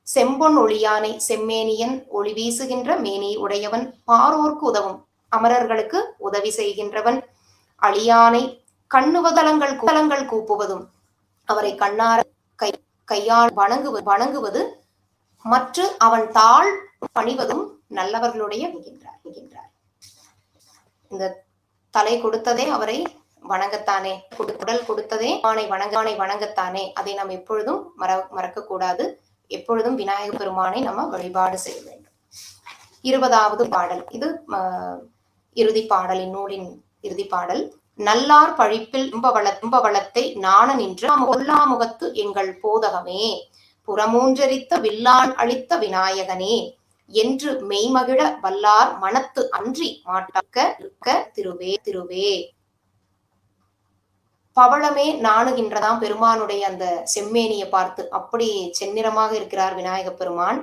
செம்பொன் ஒளியானை செம்மேனியன் ஒளி வீசுகின்ற மேனி உடையவன், பாரோர்க்கு உதவும் அமரர்களுக்கு உதவி செய்கின்றவன், அழியானை கண்ணுவதலங்கள் கூப்புவதும் அவரை கண்ணார கையால் வணங்குவது மற்ற அவன் தாள் பணிவதும் நல்லவர்களுடைய என்கின்றார். இந்த தலை கொடுத்ததே அவரை வணங்கத்தானே, உடல் கொடுத்ததே அவனை வணங்கத்தானே. அதை நாம் எப்பொழுதும் மறக்க கூடாது. எப்பொழுதும் விநாயக பெருமானை நம்ம வழிபாடு செய்ய வேண்டும். 20வது பாடல், இது இறுதி பாடல், இந்நூலின் இறுதி பாடல். நல்லார் பழிப்பில் இன்பவளத்தை நாண நின்று கொல்லாமுகத்து எங்கள் போதகமே, புறமூன்றரித்த வில்லான் அளித்த விநாயகனே என்று மெய்மகிழ வல்லார் மனத்து அன்றி மாட்டாக்க இருக்க திருவே. பவளமே நாணுகின்றதாம் பெருமானுடைய அந்த செம்மேனியை பார்த்து. அப்படி செந்நிறமாக இருக்கிறார் விநாயக பெருமான்.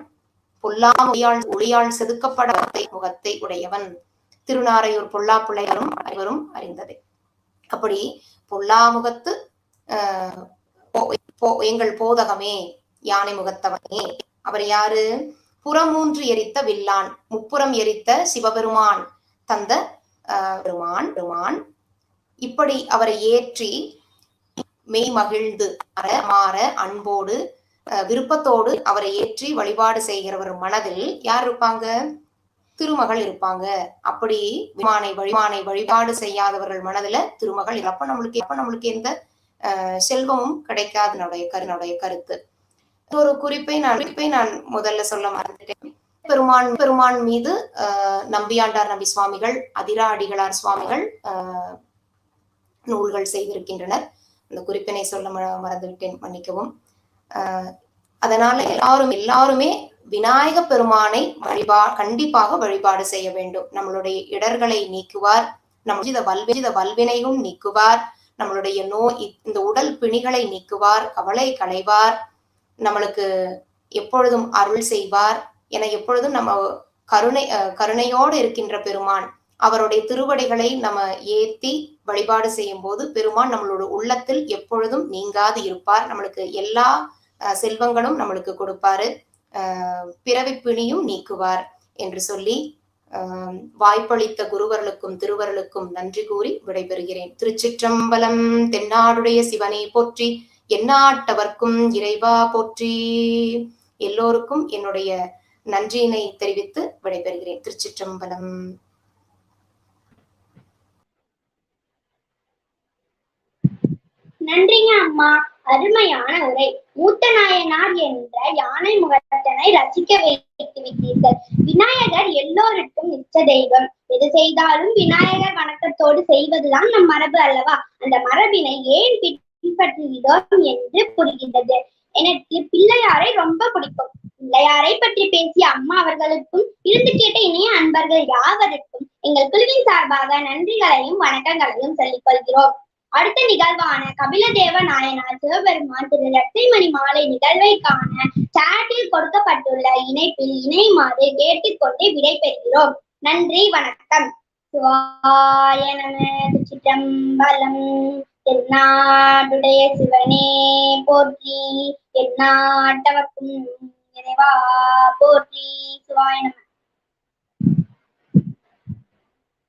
ஒளியால் செதுக்கப்பட முகத்தை உடையவன். திருநாரையூர் பொல்லா பிள்ளைகளும் அனைவரும் அறிந்ததே. அப்படி பொல்லாமுகத்து எங்கள் போதகமே, யானை முகத்தவனே. அவர் யாரு? புறமூன்று எரித்த வில்லான், முப்புறம் எரித்த சிவபெருமான் தந்த பெருமான். இப்படி அவரை ஏற்றி மெய் மகிழ்ந்து மாற அன்போடு விருப்பத்தோடு அவரை ஏற்றி வழிபாடு செய்கிறவர் மனதில் யார் இருப்பாங்க? திருமகள் இருப்பாங்க. அப்படி விமானை வழிபாடு செய்யாதவர்கள் மனதுல திருமகள். அப்ப நம்மளுக்கு எந்த செல்வமும் கிடைக்காது என்னுடைய கருத்து. ஒரு குறிப்பை நான் முதல்ல சொல்ல மறந்துட்டேன். பெருமான் மீது நம்பியாண்டார் நம்பி சுவாமிகள், அதிரா அடிகளார் சுவாமிகள் நூல்கள் செய்திருக்கின்றனர். அந்த குறிப்பினை சொல்ல மறந்துவிட்டேன், மன்னிக்கவும். அதனால எல்லாருமே விநாயக பெருமானை கண்டிப்பாக வழிபாடு செய்ய வேண்டும். நம்மளுடைய இடர்களை நீக்குவார், நம்மளுடைய வல்வினையும் நீக்குவார், நம்மளுடைய நோய் இந்த உடல் பிணிகளை நீக்குவார், கவலை களைவார், நம்மளுக்கு எப்பொழுதும் அருள் செய்வார் என எப்பொழுதும் நம்ம கருணையோடு இருக்கின்ற பெருமான். அவருடைய திருவடிகளை நம்ம ஏத்தி வழிபாடு செய்யும் போது பெருமான் நம்மளோட உள்ளத்தில் எப்பொழுதும் நீங்காது இருப்பார். நம்மளுக்கு எல்லா செல்வங்களும் நம்மளுக்கு கொடுப்பாரு, பிறவி பிணியும் நீக்குவார் என்று சொல்லி வாய்ப்பளித்த குருவர்களுக்கும் திருவர்களுக்கும் நன்றி கூறி விடைபெறுகிறேன். திருச்சிற்றம்பலம். தென்னாடுடைய சிவனை போற்றி, எந்நாட்டவர்க்கும் இறைவா போற்றி. எல்லோருக்கும் என்னுடைய நன்றியினை தெரிவித்து விடைபெறுகிறேன். திருச்சிற்றம்பலம். நன்றிங்க அம்மா, அருமையான உரை. மூத்த நாயனார் என்ற யானை முகத்தனை ரசிக்க வைத்து விட்டீர்கள். விநாயகர் எல்லோருக்கும் நிச்ச தெய்வம். எது செய்தாலும் விநாயகர் வணக்கத்தோடு செய்வதுதான் நம் மரபு அல்லவா? அந்த மரபினை ஏன் பின்பற்றுகிறோம் என்று புரிகின்றது. எனக்கு பிள்ளையாரை ரொம்ப பிடிக்கும். பிள்ளையாரை பற்றி பேசிய அம்மா அவர்களுக்கும் இருந்து கேட்ட இணைய அன்பர்கள் யாவருக்கும் எங்கள் குழுவின் சார்பாக நன்றிகளையும் வணக்கங்களையும் சொல்லிக் கொள்கிறோம். அடுத்த நிகழ்வான கபிலதேவ நாயனார் சிவபெருமான் திரு இரட்டைமணி மாலை நிகழ்வை காண சாட்டில் கொடுக்கப்பட்டுள்ள இணைப்பில் இணையுமாறு கேட்டுக்கொண்டு விடை பெறுகிறோம். நன்றி, வணக்கம். சிவாய நம. திருச்சிற்றம்பலம். தென்னாடுடைய சிவனே போற்றி, எந்நாட்டவர்க்கும் இறைவா போற்றி. சிவாய நம.